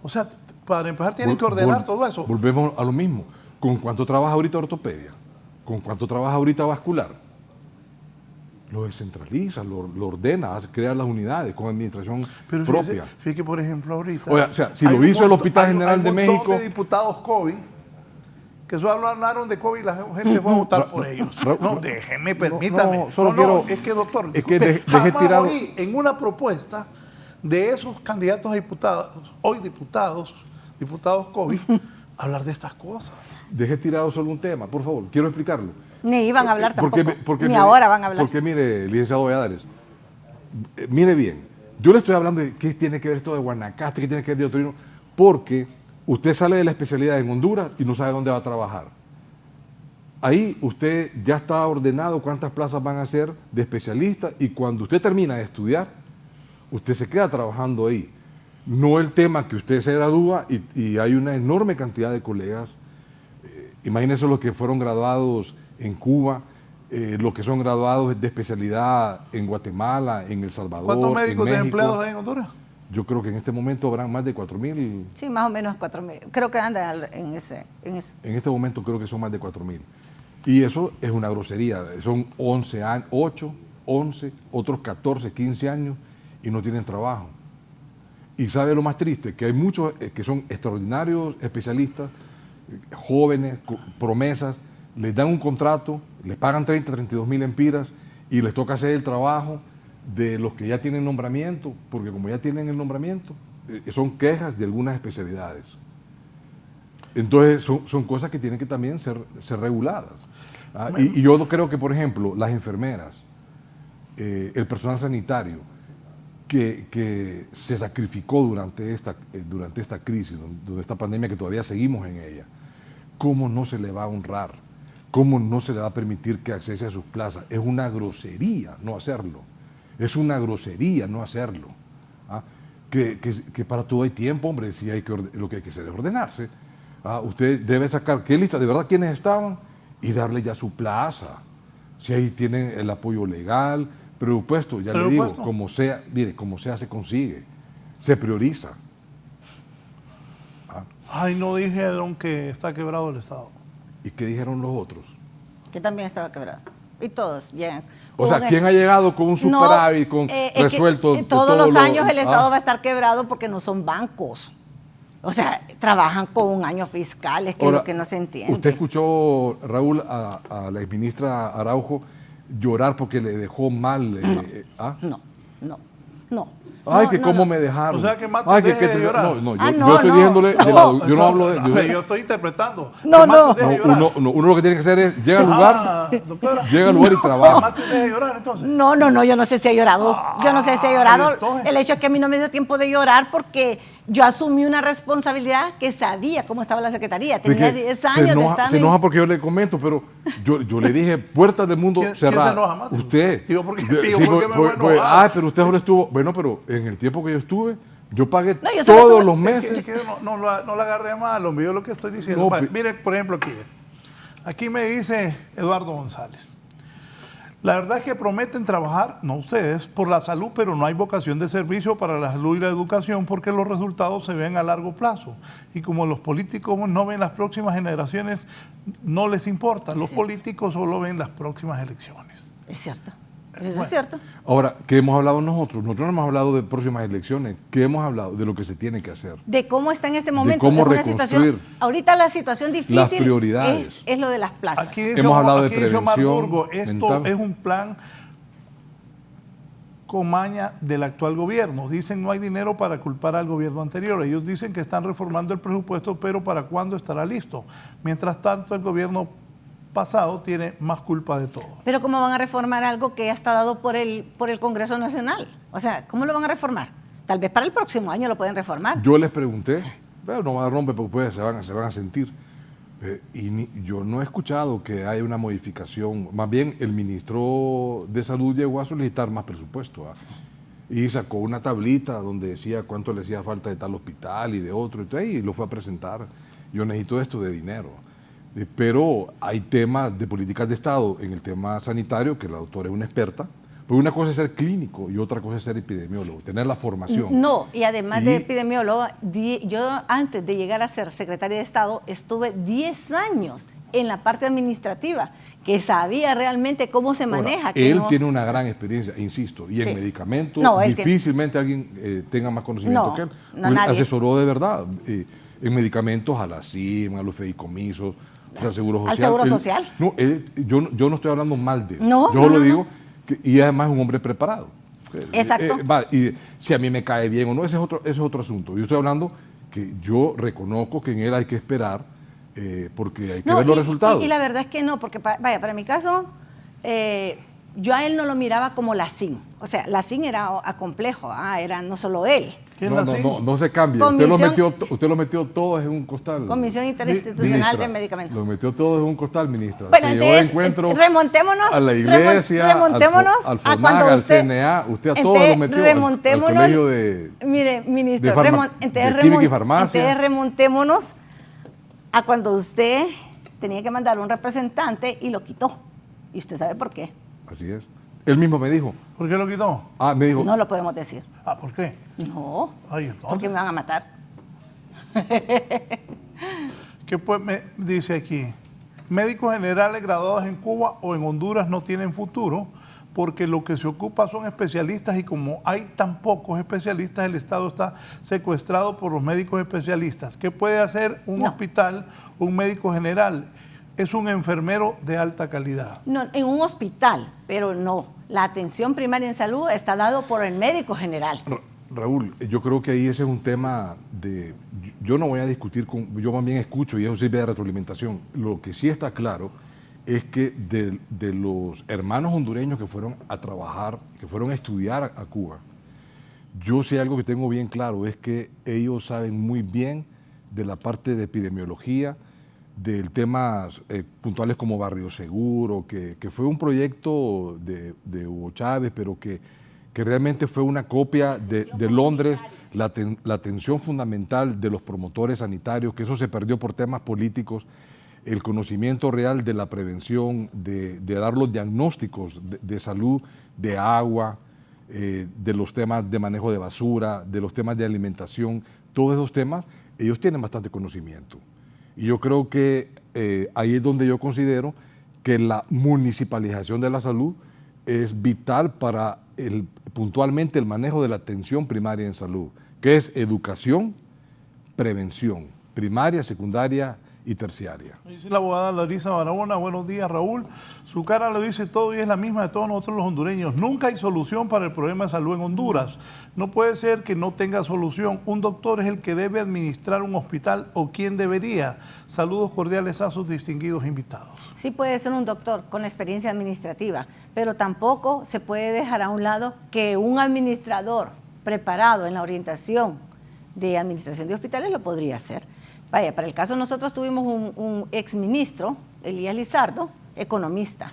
[SPEAKER 3] O sea, para empezar tienen que ordenar todo eso.
[SPEAKER 5] Volvemos a lo mismo. ¿Con cuánto trabaja ahorita ortopedia? ¿Con cuánto trabaja ahorita vascular? Lo descentraliza, lo ordena, crea las unidades con administración
[SPEAKER 3] Pero
[SPEAKER 5] propia.
[SPEAKER 3] fíjese que, por ejemplo, ahorita...
[SPEAKER 5] O sea, si
[SPEAKER 3] hay
[SPEAKER 5] lo
[SPEAKER 3] un
[SPEAKER 5] hizo el
[SPEAKER 3] montón-
[SPEAKER 5] Hospital
[SPEAKER 3] hay
[SPEAKER 5] General de
[SPEAKER 3] un montón
[SPEAKER 5] México...
[SPEAKER 3] de diputados COVID que solo hablaron de COVID y la gente fue a votar por ellos. No, déjeme, permítame.
[SPEAKER 5] no, solo quiero-
[SPEAKER 3] es que, doctor,
[SPEAKER 5] es que
[SPEAKER 3] disculpe,
[SPEAKER 5] dejé
[SPEAKER 3] jamás
[SPEAKER 5] tirado-
[SPEAKER 3] oí en una propuesta de esos candidatos a diputados, hoy diputados COVID, hablar de estas cosas.
[SPEAKER 5] Dejé tirado solo un tema, por favor, quiero explicarlo.
[SPEAKER 4] Ni iban a hablar tampoco. Ni
[SPEAKER 5] mire,
[SPEAKER 4] ahora van a hablar.
[SPEAKER 5] Porque mire, licenciado Valladares, mire bien, yo le estoy hablando de qué tiene que ver esto de Guanacaste, qué tiene que ver de Otorino, porque usted sale de la especialidad en Honduras y no sabe dónde va a trabajar. Ahí usted ya está ordenado cuántas plazas van a ser de especialista y cuando usted termina de estudiar, usted se queda trabajando ahí. No el tema que usted se gradúa y hay una enorme cantidad de colegas. Imagínense los que fueron graduados en Cuba, los que son graduados de especialidad en Guatemala, en El Salvador,
[SPEAKER 3] ¿Cuántos médicos
[SPEAKER 5] en México.
[SPEAKER 3] desempleados hay en Honduras?
[SPEAKER 5] Yo creo que en este momento habrán más de 4.000.
[SPEAKER 4] Sí, más o menos 4.000. Creo que anda en ese.
[SPEAKER 5] En este momento creo que son más de 4.000. Y eso es una grosería. Son 11 años, 8, 11, otros 14, 15 años y no tienen trabajo. Y sabe lo más triste, que hay muchos que son extraordinarios especialistas, jóvenes, promesas, les dan un contrato, les pagan 30, 32 mil empiras y les toca hacer el trabajo de los que ya tienen nombramiento, porque como ya tienen el nombramiento, son quejas de algunas especialidades. Entonces son cosas que tienen que también ser reguladas. Y yo creo que, por ejemplo, las enfermeras, el personal sanitario, que se sacrificó durante esta crisis, durante esta pandemia que todavía seguimos en ella, ¿cómo no se le va a honrar? ¿Cómo no se le va a permitir que accese a sus plazas? Es una grosería no hacerlo. Es una grosería no hacerlo. ¿Ah? Que para todo hay tiempo, hombre, si hay lo que hay que hacer es ordenarse. Usted debe sacar qué lista, de verdad, quiénes estaban y darle ya su plaza. Si ahí tienen el apoyo legal, presupuesto, ya le digo, como sea, mire, como sea se consigue, se prioriza.
[SPEAKER 3] Ay, no dijeron que está quebrado el Estado.
[SPEAKER 5] ¿Y qué dijeron los otros?
[SPEAKER 4] Que también estaba quebrado. Y todos llegan.
[SPEAKER 5] O sea, ¿quién ha llegado con un superávit, con resuelto?
[SPEAKER 4] Todos los años el Estado va a estar quebrado porque no son bancos. O sea, trabajan con un año fiscal, es que ahora, es lo que no se entiende.
[SPEAKER 5] ¿Usted escuchó, Raúl, a la exministra Araujo llorar porque le dejó mal?
[SPEAKER 4] No.
[SPEAKER 5] Ay, que cómo me dejaron.
[SPEAKER 3] O sea, que Matos deje de llorar.
[SPEAKER 5] Yo estoy diciéndole, yo no hablo de...
[SPEAKER 3] Yo estoy interpretando.
[SPEAKER 5] Uno lo que tiene que hacer es, llega al lugar y trabaja.
[SPEAKER 3] ¿Matos deje de llorar, entonces?
[SPEAKER 4] No, yo no sé si ha llorado. Yo no sé si ha llorado. El hecho es que a mí no me dio tiempo de llorar porque yo asumí una responsabilidad que sabía cómo estaba la Secretaría. Tenía 10 años de estar...
[SPEAKER 5] Se enoja porque yo le comento, pero yo le dije, puertas del mundo cerradas. ¿Quién se enoja, Matos? Usted.
[SPEAKER 3] ¿Por qué me voy a enojar?
[SPEAKER 5] Ay, pero usted solo estuvo... Bueno, pero en el tiempo que yo estuve, yo pagué todos los meses.
[SPEAKER 3] No lo agarré mal, hombre, yo lo que estoy diciendo. Mire, por ejemplo, aquí me dice Eduardo González. La verdad es que prometen trabajar, no ustedes, por la salud, pero no hay vocación de servicio para la salud y la educación porque los resultados se ven a largo plazo. Y como los políticos no ven las próximas generaciones, no les importa. Los políticos solo ven las próximas elecciones.
[SPEAKER 4] Es cierto. Eso es cierto.
[SPEAKER 5] Ahora, ¿qué hemos hablado nosotros? Nosotros no hemos hablado de próximas elecciones. ¿Qué hemos hablado? De lo que se tiene que hacer.
[SPEAKER 4] De cómo está en este momento.
[SPEAKER 5] De cómo reconstruir.
[SPEAKER 4] Ahorita la situación difícil
[SPEAKER 5] las prioridades.
[SPEAKER 4] Es lo de las plazas.
[SPEAKER 3] Aquí dice,
[SPEAKER 5] hemos hablado de
[SPEAKER 3] prevención. Omar Burgo, esto
[SPEAKER 5] mental.
[SPEAKER 3] Es un plan con maña del actual gobierno. Dicen no hay dinero para culpar al gobierno anterior. Ellos dicen que están reformando el presupuesto, pero ¿para cuándo estará listo? Mientras tanto, el gobierno pasado tiene más culpa de todo.
[SPEAKER 4] Pero ¿cómo van a reformar algo que ya está dado por el Congreso Nacional? O sea, ¿cómo lo van a reformar? Tal vez para el próximo año lo pueden reformar.
[SPEAKER 5] Yo les pregunté, pero no van a romper porque pues, se van a sentir. Yo no he escuchado que haya una modificación. Más bien, el ministro de Salud llegó a solicitar más presupuesto. Y sacó una tablita donde decía cuánto le hacía falta de tal hospital y de otro. Entonces, y lo fue a presentar. Yo necesito esto de dinero. Pero hay temas de políticas de Estado en el tema sanitario, que la doctora es una experta. Pues una cosa es ser clínico y otra cosa es ser epidemiólogo, tener la formación.
[SPEAKER 4] No, y además de epidemiólogo, yo antes de llegar a ser secretaria de Estado estuve 10 años en la parte administrativa, que sabía realmente cómo se maneja.
[SPEAKER 5] Ahora, él tiene una gran experiencia, insisto, y en medicamentos difícilmente alguien tenga más conocimiento que él. Él asesoró de verdad en medicamentos a la CIM, a los fideicomisos, al Seguro Social.
[SPEAKER 4] ¿Al Seguro Social?
[SPEAKER 5] No, yo no estoy hablando mal de él.
[SPEAKER 4] Yo
[SPEAKER 5] lo digo, y además es un hombre preparado.
[SPEAKER 4] Exacto.
[SPEAKER 5] Y si a mí me cae bien o no, ese es otro asunto. Yo estoy hablando que yo reconozco que en él hay que esperar, porque hay que ver los resultados.
[SPEAKER 4] Y la verdad es que no, porque para mi caso, yo a él no lo miraba como la CIN. O sea, la CIN era a complejo, era no solo él.
[SPEAKER 5] No se cambia. Usted lo metió todos en un costal.
[SPEAKER 4] Comisión Interinstitucional de Medicamentos.
[SPEAKER 5] Lo metió todos en un costal, ministra.
[SPEAKER 4] Bueno,
[SPEAKER 5] se
[SPEAKER 4] entonces,
[SPEAKER 5] llevó de encuentro
[SPEAKER 4] remontémonos
[SPEAKER 5] a la iglesia, al FONAG, al CNA. Usted a todos lo metió al colegio de,
[SPEAKER 4] mire, ministro,
[SPEAKER 5] de Química y Farmacia.
[SPEAKER 4] Entonces remontémonos a cuando usted tenía que mandar un representante y lo quitó. Y usted sabe por qué.
[SPEAKER 5] Así es. Él mismo me dijo.
[SPEAKER 3] ¿Por qué lo quitó?
[SPEAKER 5] Me dijo.
[SPEAKER 4] No lo podemos decir.
[SPEAKER 3] ¿Por qué?
[SPEAKER 4] No.
[SPEAKER 3] Ay,
[SPEAKER 4] porque me van a matar.
[SPEAKER 3] ¿Qué pues me dice aquí? Médicos generales graduados en Cuba o en Honduras no tienen futuro porque lo que se ocupa son especialistas y como hay tan pocos especialistas, el Estado está secuestrado por los médicos especialistas. ¿Qué puede hacer un hospital, un médico general? es un enfermero de alta calidad.
[SPEAKER 4] No, en un hospital, pero no. La atención primaria en salud está dado por el médico general.
[SPEAKER 5] Raúl, yo creo que ahí ese es un tema de... Yo no voy a discutir yo más bien escucho y eso sirve de retroalimentación. Lo que sí está claro es que de los hermanos hondureños que fueron a trabajar, que fueron a estudiar a Cuba, yo sé algo que tengo bien claro, es que ellos saben muy bien de la parte de epidemiología, del temas puntuales como Barrio Seguro, que fue un proyecto de Hugo Chávez, pero que realmente fue una copia de Londres, la atención fundamental de los promotores sanitarios, que eso se perdió por temas políticos, el conocimiento real de la prevención, de dar los diagnósticos de salud, de agua, de los temas de manejo de basura, de los temas de alimentación, todos esos temas, ellos tienen bastante conocimiento. Y yo creo que ahí es donde yo considero que la municipalización de la salud es vital para puntualmente el manejo de la atención primaria en salud, que es educación, prevención, primaria, secundaria y terciaria.
[SPEAKER 3] Dice la abogada Larisa Barahona, buenos días Raúl, su cara lo dice todo y es la misma de todos nosotros los hondureños. Nunca hay solución para el problema de salud en Honduras. No puede ser que no tenga solución. Un doctor es el que debe administrar un hospital o quien debería. Saludos cordiales a sus distinguidos invitados.
[SPEAKER 4] Sí puede ser un doctor con experiencia administrativa, pero tampoco se puede dejar a un lado que un administrador preparado en la orientación de administración de hospitales lo podría hacer. Vaya, para el caso nosotros tuvimos un exministro, Elías Lizardo, economista.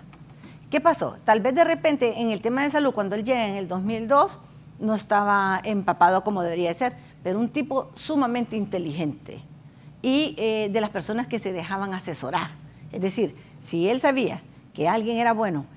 [SPEAKER 4] ¿Qué pasó? Tal vez de repente en el tema de salud, cuando él llega en el 2002, no estaba empapado como debería ser, pero un tipo sumamente inteligente y de las personas que se dejaban asesorar. Es decir, si él sabía que alguien era bueno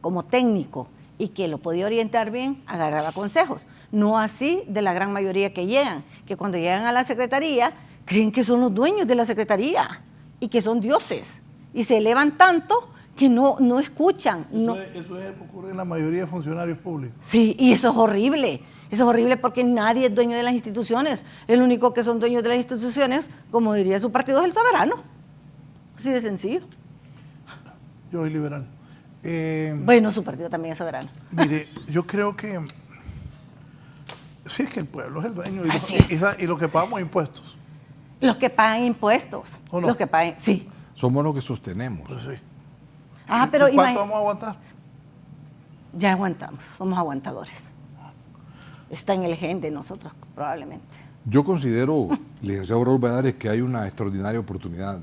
[SPEAKER 4] como técnico y que lo podía orientar bien, agarraba consejos. No así de la gran mayoría que llegan, que cuando llegan a la secretaría creen que son los dueños de la secretaría y que son dioses y se elevan tanto que no escuchan.
[SPEAKER 3] Eso ocurre en la mayoría de funcionarios públicos.
[SPEAKER 4] Sí, y eso es horrible. Eso es horrible porque nadie es dueño de las instituciones. El único que son dueños de las instituciones, como diría su partido, es el soberano. Así de sencillo.
[SPEAKER 3] Yo soy liberal.
[SPEAKER 4] Bueno, su partido también es soberano.
[SPEAKER 3] Mire, yo creo que sí, es que el pueblo es el dueño y los que pagamos impuestos.
[SPEAKER 4] Los que pagan impuestos.
[SPEAKER 3] ¿O no?
[SPEAKER 4] Los que pagan, sí.
[SPEAKER 5] Somos los que sostenemos.
[SPEAKER 3] Pues sí.
[SPEAKER 4] Pero
[SPEAKER 3] ¿Cuánto vamos a aguantar?
[SPEAKER 4] Ya aguantamos, somos aguantadores. Está en el gen de nosotros, probablemente.
[SPEAKER 5] Yo considero, licenciado Raúl Valladares, que hay una extraordinaria oportunidad.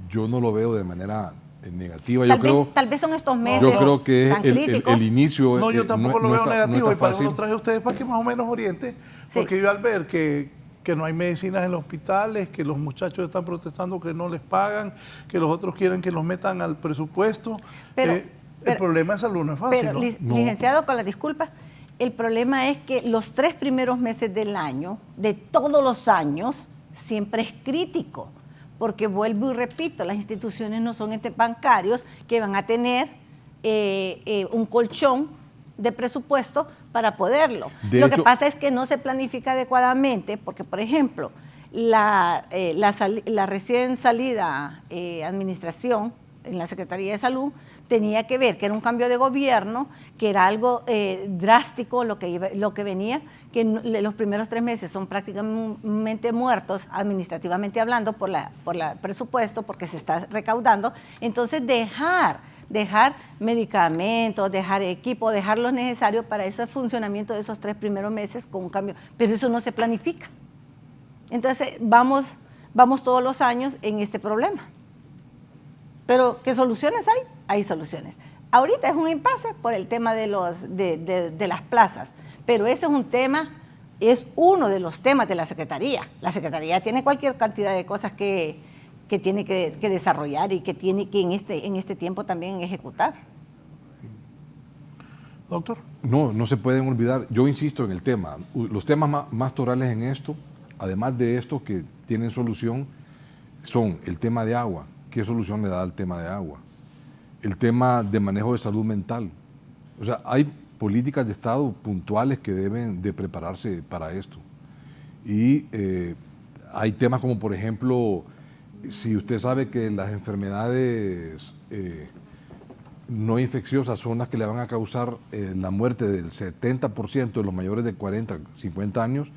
[SPEAKER 5] Yo no lo veo de manera negativa.
[SPEAKER 4] Tal vez son estos meses
[SPEAKER 5] yo creo que
[SPEAKER 4] tan críticos.
[SPEAKER 5] el inicio
[SPEAKER 3] No, yo tampoco lo veo negativo y para eso
[SPEAKER 5] fácil.
[SPEAKER 3] lo traje a ustedes para que más o menos oriente,
[SPEAKER 4] Sí.
[SPEAKER 3] porque yo al ver que no hay medicinas en los hospitales, que los muchachos están protestando que no les pagan, que los otros quieren que los metan al presupuesto, el problema de salud no es fácil.
[SPEAKER 4] Pero,
[SPEAKER 3] ¿no?
[SPEAKER 4] licenciado, con las disculpas, el problema es que los 3 primeros meses del año, de todos los años, siempre es crítico, porque vuelvo y repito, las instituciones no son entes bancarios que van a tener un colchón de presupuesto para poderlo. Lo que pasa es que no se planifica adecuadamente, porque, por ejemplo, la recién salida administración en la Secretaría de Salud tenía que ver que era un cambio de gobierno, que era algo drástico lo que venía, que los primeros 3 meses son prácticamente muertos administrativamente hablando por el presupuesto, porque se está recaudando. Entonces dejar medicamentos, dejar equipo, dejar lo necesario para ese funcionamiento de esos 3 primeros meses con un cambio, pero eso no se planifica. Entonces vamos todos los años en este problema. Pero ¿qué soluciones hay? Hay soluciones. Ahorita es un impasse por el tema de las plazas, pero ese es un tema, es uno de los temas de la Secretaría. La Secretaría tiene cualquier cantidad de cosas que tiene que desarrollar y que tiene que en este tiempo también ejecutar.
[SPEAKER 3] Doctor.
[SPEAKER 5] No se pueden olvidar, yo insisto en el tema, los temas más torales en esto, además de esto que tienen solución, son el tema de agua. ¿Qué solución le da al tema de agua? El tema de manejo de salud mental. O sea, hay políticas de Estado puntuales que deben de prepararse para esto. Y hay temas como, por ejemplo, si usted sabe que las enfermedades no infecciosas son las que le van a causar la muerte del 70% de los mayores de 40, 50 años,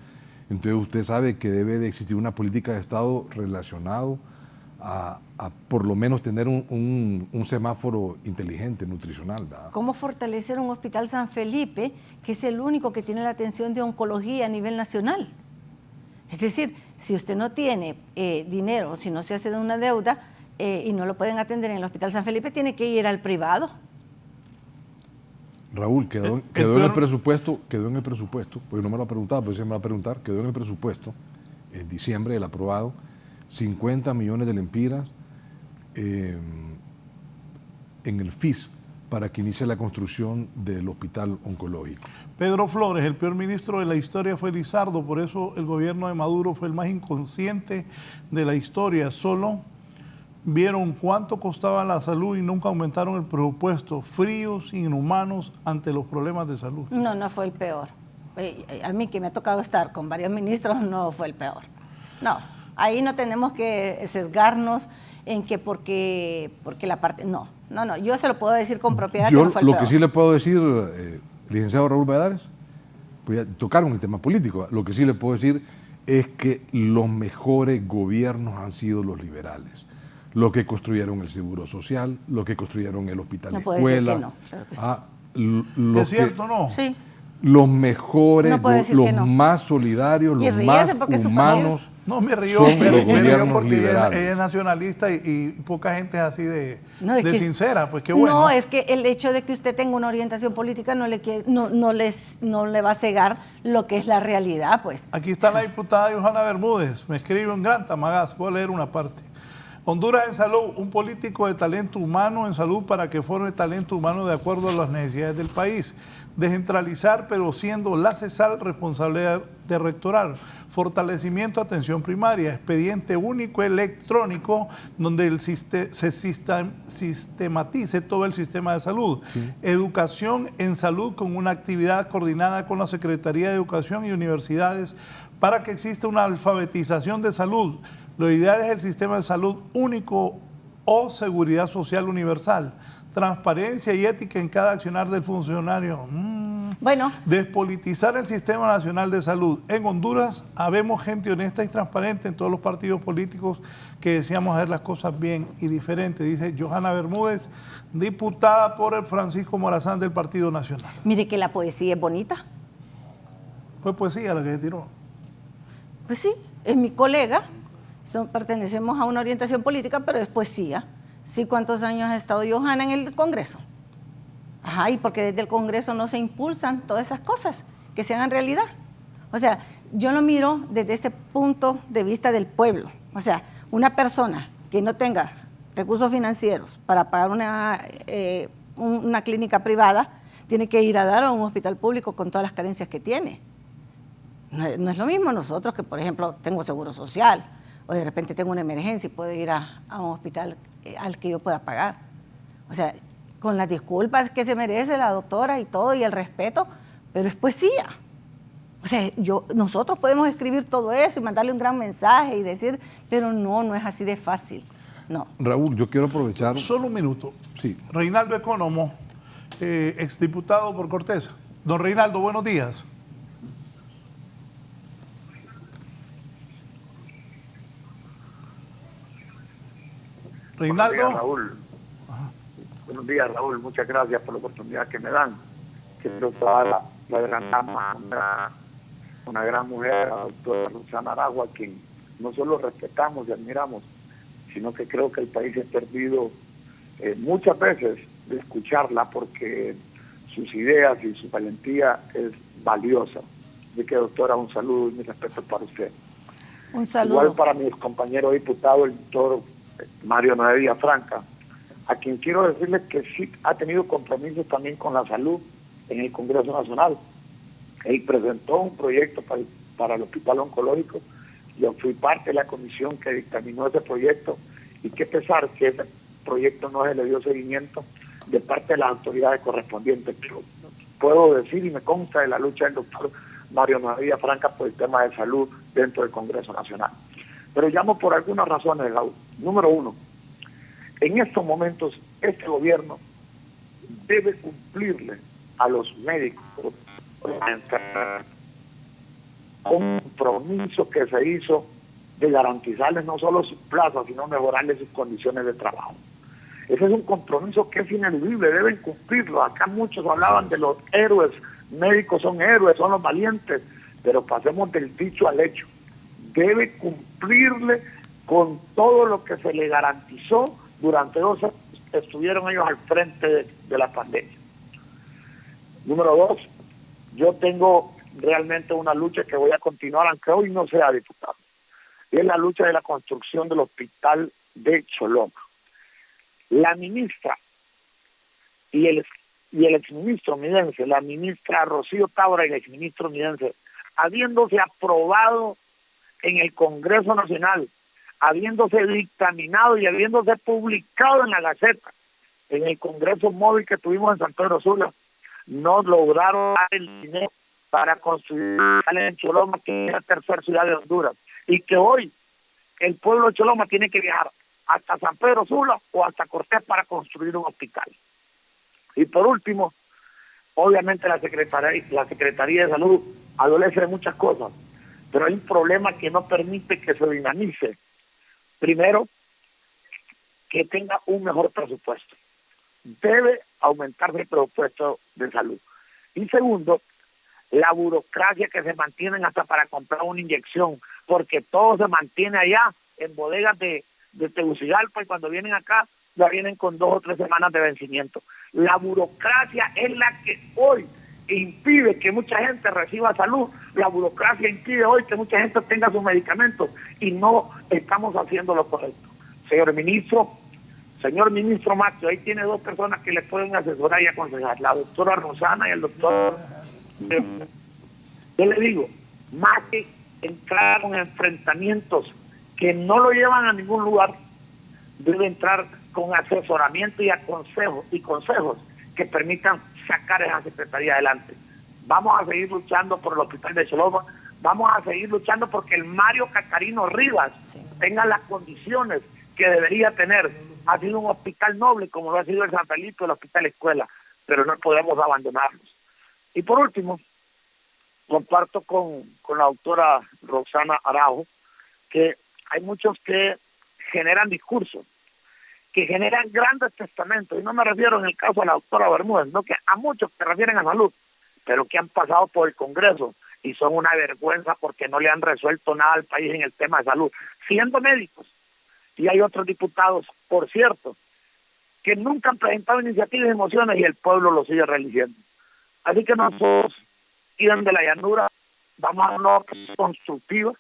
[SPEAKER 5] entonces usted sabe que debe de existir una política de Estado relacionado a por lo menos tener un semáforo inteligente, nutricional, ¿verdad?
[SPEAKER 4] ¿Cómo fortalecer un hospital San Felipe, que es el único que tiene la atención de oncología a nivel nacional? Es decir, si usted no tiene dinero, si no se hace de una deuda y no lo pueden atender en el Hospital San Felipe, tiene que ir al privado.
[SPEAKER 5] Raúl, quedó en el presupuesto, porque no me lo ha preguntado, pero sí me lo va a preguntar, quedó en el presupuesto, en diciembre, el aprobado, 50 millones de lempiras en el FIS para que inicie la construcción del hospital oncológico.
[SPEAKER 3] Pedro Flores, el peor ministro de la historia fue Lizardo, por eso el gobierno de Maduro fue el más inconsciente de la historia. Solo vieron cuánto costaba la salud y nunca aumentaron el presupuesto. Fríos, inhumanos ante los problemas de salud.
[SPEAKER 4] No, no fue el peor. A mí que me ha tocado estar con varios ministros, no fue el peor. No, ahí no tenemos que sesgarnos en que porque la parte... No, yo se lo puedo decir con propiedad que no fue el peor.
[SPEAKER 5] Lo que sí le puedo decir, licenciado Raúl Valladares, pues ya tocaron el tema político, lo que sí le puedo decir es que los mejores gobiernos han sido los liberales. Los que construyeron el Seguro Social, los que construyeron el Hospital Escuela.
[SPEAKER 4] No, claro que sí.
[SPEAKER 3] ¿Es cierto, no?
[SPEAKER 4] Sí.
[SPEAKER 5] Los mejores, los
[SPEAKER 4] no.
[SPEAKER 5] más solidarios, los más humanos.
[SPEAKER 3] No, me río porque ella es nacionalista y poca gente es así de sincera, pues qué bueno.
[SPEAKER 4] No, es que el hecho de que usted tenga una orientación política no le va a cegar lo que es la realidad, pues.
[SPEAKER 3] Aquí está la diputada Johanna Bermúdez, me escribe un gran tamagaz, voy a leer una parte. Honduras en salud, un político de talento humano en salud para que forme talento humano de acuerdo a las necesidades del país. Descentralizar, pero siendo la CESAL responsabilidad de rectoral. Fortalecimiento de atención primaria, expediente único electrónico donde se sistematice todo el sistema de salud. Sí. Educación en salud con una actividad coordinada con la Secretaría de Educación y universidades para que exista una alfabetización de salud. Lo ideal es el sistema de salud único o seguridad social universal. Transparencia y ética en cada accionar del funcionario.
[SPEAKER 4] Bueno.
[SPEAKER 3] Despolitizar el Sistema Nacional de Salud. En Honduras habemos gente honesta y transparente en todos los partidos políticos que deseamos hacer las cosas bien y diferentes, dice Johanna Bermúdez, diputada por el Francisco Morazán del Partido Nacional.
[SPEAKER 4] Mire que la poesía es bonita.
[SPEAKER 3] Fue poesía la que se tiró.
[SPEAKER 4] Pues sí, es mi colega. Pertenecemos a una orientación política, pero es poesía. Sí, ¿cuántos años ha estado Johanna en el Congreso? Ajá, y porque desde el Congreso no se impulsan todas esas cosas que se hagan realidad. O sea, yo lo miro desde este punto de vista del pueblo. O sea, una persona que no tenga recursos financieros para pagar una clínica privada, tiene que ir a dar a un hospital público con todas las carencias que tiene. No es lo mismo nosotros que, por ejemplo, tengo seguro social, o de repente tengo una emergencia y puedo ir a un hospital al que yo pueda pagar. O sea, con las disculpas que se merece la doctora y todo, y el respeto, pero es poesía. O sea, nosotros podemos escribir todo eso y mandarle un gran mensaje y decir, pero no es así de fácil. No.
[SPEAKER 5] Raúl, yo quiero aprovechar...
[SPEAKER 3] Solo un minuto.
[SPEAKER 5] Sí.
[SPEAKER 3] Reinaldo Economo, exdiputado por Cortés. Don Reinaldo, buenos días. Reinaldo.
[SPEAKER 6] Buenos días, Raúl. Buenos días, Raúl. Muchas gracias por la oportunidad que me dan. Quiero toda la gran dama, una gran mujer, la doctora Roxana Aragua, a quien no solo respetamos y admiramos, sino que creo que el país ha perdido muchas veces de escucharla, porque sus ideas y su valentía es valiosa. Así que, doctora, un saludo y mi respeto para usted.
[SPEAKER 4] Un saludo.
[SPEAKER 6] Igual para mi compañero diputado, el doctor Mario Noé Villafranca, a quien quiero decirle que sí ha tenido compromisos también con la salud en el Congreso Nacional. Él presentó un proyecto para el Hospital Oncológico. Yo fui parte de la comisión que dictaminó ese proyecto, y qué pesar que ese proyecto no se le dio seguimiento de parte de las autoridades correspondientes. Pero puedo decir, y me consta de la lucha del doctor Mario Noé Villafranca por el tema de salud dentro del Congreso Nacional. Pero llamo por algunas razones, Raúl. Número uno, en estos momentos este gobierno debe cumplirle a los médicos un compromiso que se hizo de garantizarles no solo sus plazas, sino mejorarles sus condiciones de trabajo. Ese es un compromiso que es ineludible, deben cumplirlo. Acá muchos hablaban de los héroes, médicos son héroes, son los valientes, pero pasemos del dicho al hecho. Debe cumplirle con todo lo que se le garantizó durante 2 años que estuvieron ellos al frente de la pandemia. Número 2, yo tengo realmente una lucha que voy a continuar, aunque hoy no sea diputado. Y es la lucha de la construcción del hospital de Choloma. La ministra y el exministro midense, la ministra Rocío Tábora y el exministro midense, habiéndose aprobado en el Congreso Nacional, habiéndose dictaminado y habiéndose publicado en la Gaceta, en el Congreso Móvil que tuvimos en San Pedro Sula, no lograron dar el dinero para construir en Choloma, que es la tercera ciudad de Honduras, y que hoy el pueblo de Choloma tiene que viajar hasta San Pedro Sula o hasta Cortés para construir un hospital. Y por último, obviamente la Secretaría de Salud adolece de muchas cosas, pero hay un problema que no permite que se dinamice. Primero, que tenga un mejor presupuesto. Debe aumentarse el presupuesto de salud. Y segundo, la burocracia que se mantiene hasta para comprar una inyección, porque todo se mantiene allá en bodegas de Tegucigalpa, y cuando vienen acá ya vienen con 2 o 3 semanas de vencimiento. La burocracia es la que hoy impide que mucha gente reciba salud. La burocracia impide hoy que mucha gente tenga sus medicamentos y no estamos haciendo lo correcto. Señor ministro Macho, ahí tiene 2 personas que le pueden asesorar y aconsejar, la doctora Rosana y el doctor. Yo le digo, más que entrar con enfrentamientos que no lo llevan a ningún lugar, debe entrar con asesoramiento y consejos que permitan sacar esa secretaría adelante. Vamos a seguir luchando por el hospital de Choloma, vamos a seguir luchando porque el Mario Catarino Rivas tenga las condiciones que debería tener. Ha sido un hospital noble como lo ha sido el San Felipe, el Hospital Escuela, pero no podemos abandonarlos. Y por último, comparto con la doctora Roxana Araujo que hay muchos que generan discursos, que generan grandes testamentos, y no me refiero en el caso de la doctora Bermúdez, sino que a muchos que refieren a salud, pero que han pasado por el Congreso y son una vergüenza porque no le han resuelto nada al país en el tema de salud, siendo médicos. Y hay otros diputados, por cierto, que nunca han presentado iniciativas y mociones y el pueblo lo sigue reeligiendo. Así que nosotros, de la llanura, vamos a una oposición constructiva,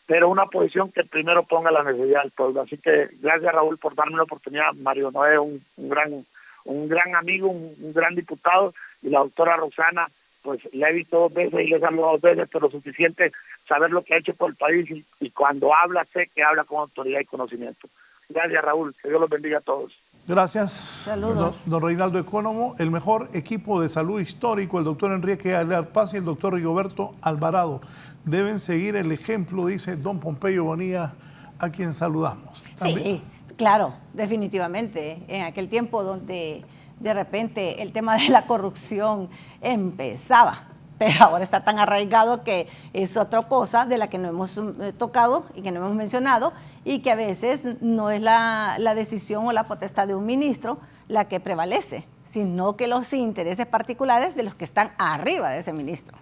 [SPEAKER 6] pero una posición que primero ponga la necesidad del pueblo. Así que gracias, Raúl, por darme la oportunidad. Mario Noé, un gran amigo, un gran diputado, y la doctora Roxana, pues la he visto 2 veces y le he saludado 2 veces, pero suficiente saber lo que ha hecho por el país, y cuando habla, sé que habla con autoridad y conocimiento. Gracias, Raúl, que Dios los bendiga a todos.
[SPEAKER 3] Gracias.
[SPEAKER 4] Saludos.
[SPEAKER 3] Don Reinaldo Ecónomo, el mejor equipo de salud histórico, el doctor Enrique Aguilar Paz y el doctor Rigoberto Alvarado. Deben seguir el ejemplo, dice don Pompeyo Bonilla, a quien saludamos. ¿También?
[SPEAKER 4] Sí, claro, definitivamente. En aquel tiempo donde de repente el tema de la corrupción empezaba, pero ahora está tan arraigado que es otra cosa de la que no hemos tocado y que no hemos mencionado, y que a veces no es la decisión o la potestad de un ministro la que prevalece, sino que los intereses particulares de los que están arriba de ese ministro.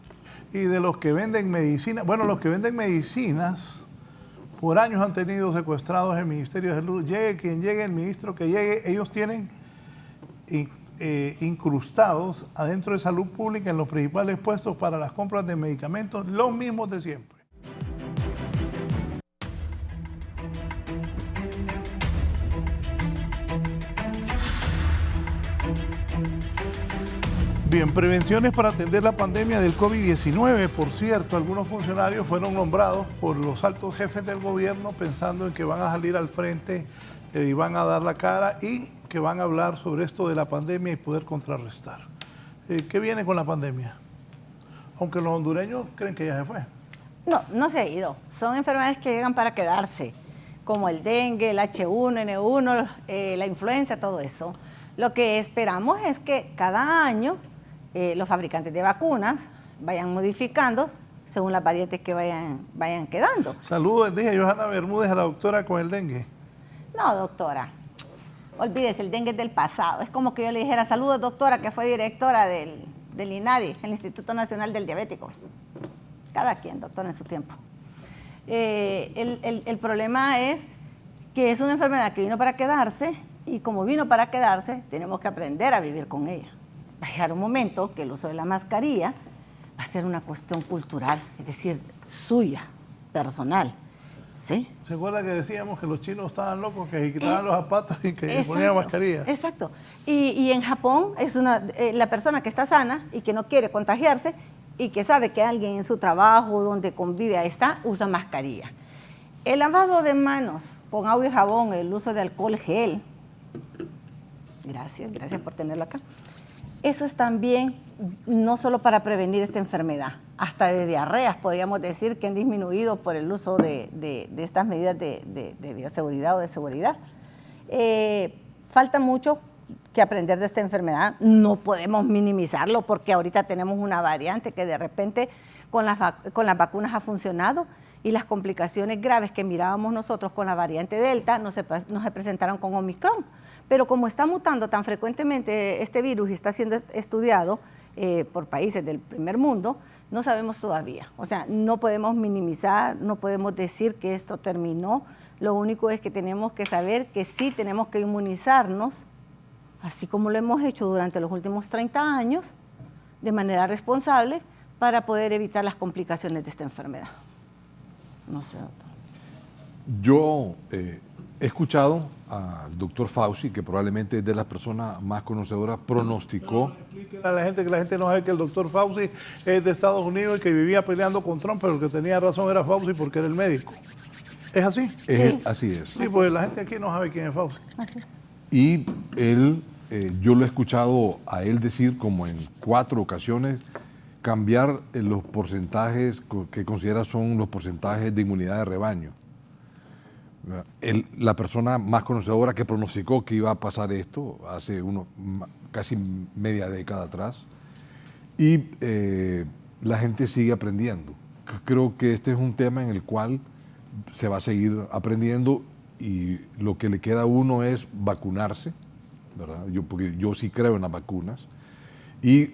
[SPEAKER 3] Y de los que venden medicina, bueno, los que venden medicinas por años han tenido secuestrados el Ministerio de Salud. Llegue quien llegue, el ministro que llegue, ellos tienen incrustados adentro de salud pública en los principales puestos para las compras de medicamentos, los mismos de siempre. Bien, prevenciones para atender la pandemia del COVID-19. Por cierto, algunos funcionarios fueron nombrados por los altos jefes del gobierno pensando en que van a salir al frente y van a dar la cara y que van a hablar sobre esto de la pandemia y poder contrarrestar. ¿Qué viene con la pandemia? Aunque los hondureños creen que ya se fue.
[SPEAKER 4] No se ha ido. Son enfermedades que llegan para quedarse. como el dengue, el H1N1, la influenza, todo eso. Lo que esperamos es que cada año los fabricantes de vacunas vayan modificando según las variantes que vayan quedando.
[SPEAKER 3] Saludos, dije Johanna Bermúdez, a la doctora con el dengue.
[SPEAKER 4] No, doctora, olvídese, el dengue es del pasado. Es como que yo le dijera, saludos, doctora, que fue directora del INADI, el Instituto Nacional del Diabético. Cada quien, doctor, en su tiempo. El problema es que es una enfermedad que vino para quedarse, y como vino para quedarse, tenemos que aprender a vivir con ella. Va a llegar un momento que el uso de la mascarilla va a ser una cuestión cultural, es decir, suya, personal. ¿Sí?
[SPEAKER 3] ¿Se acuerda que decíamos que los chinos estaban locos, que se quitaban los zapatos y que se ponían mascarilla?
[SPEAKER 4] Exacto. Y en Japón es la persona que está sana y que no quiere contagiarse y que sabe que alguien en su trabajo, donde convive, está, usa mascarilla. El lavado de manos con agua y jabón, el uso de alcohol gel, gracias por tenerlo acá. Eso es también no solo para prevenir esta enfermedad, hasta de diarreas podríamos decir que han disminuido por el uso de estas medidas de bioseguridad o de seguridad. Falta mucho que aprender de esta enfermedad, no podemos minimizarlo porque ahorita tenemos una variante que de repente con las vacunas ha funcionado y las complicaciones graves que mirábamos nosotros con la variante Delta no se presentaron con Omicron. Pero como está mutando tan frecuentemente este virus y está siendo estudiado por países del primer mundo, no sabemos todavía. O sea, no podemos minimizar, no podemos decir que esto terminó. Lo único es que tenemos que saber que sí tenemos que inmunizarnos, así como lo hemos hecho durante los últimos 30 años, de manera responsable, para poder evitar las complicaciones de esta enfermedad. No sé, doctor.
[SPEAKER 5] Yo he escuchado al doctor Fauci, que probablemente es de las personas más conocedoras, pronosticó...
[SPEAKER 3] Explíquele a la gente que la gente no sabe que el doctor Fauci es de Estados Unidos y que vivía peleando con Trump, pero el que tenía razón era Fauci porque era el médico. ¿Es así?
[SPEAKER 4] Sí.
[SPEAKER 5] Así es.
[SPEAKER 3] Sí, pues la gente aquí no sabe quién es Fauci.
[SPEAKER 4] Así es.
[SPEAKER 5] Y él, yo lo he escuchado a él decir como en 4 ocasiones, cambiar los porcentajes que considera son los porcentajes de inmunidad de rebaño. La persona más conocedora que pronosticó que iba a pasar esto hace casi media década atrás, y la gente sigue aprendiendo. Creo que este es un tema en el cual se va a seguir aprendiendo y lo que le queda a uno es vacunarse, ¿verdad? Porque yo sí creo en las vacunas y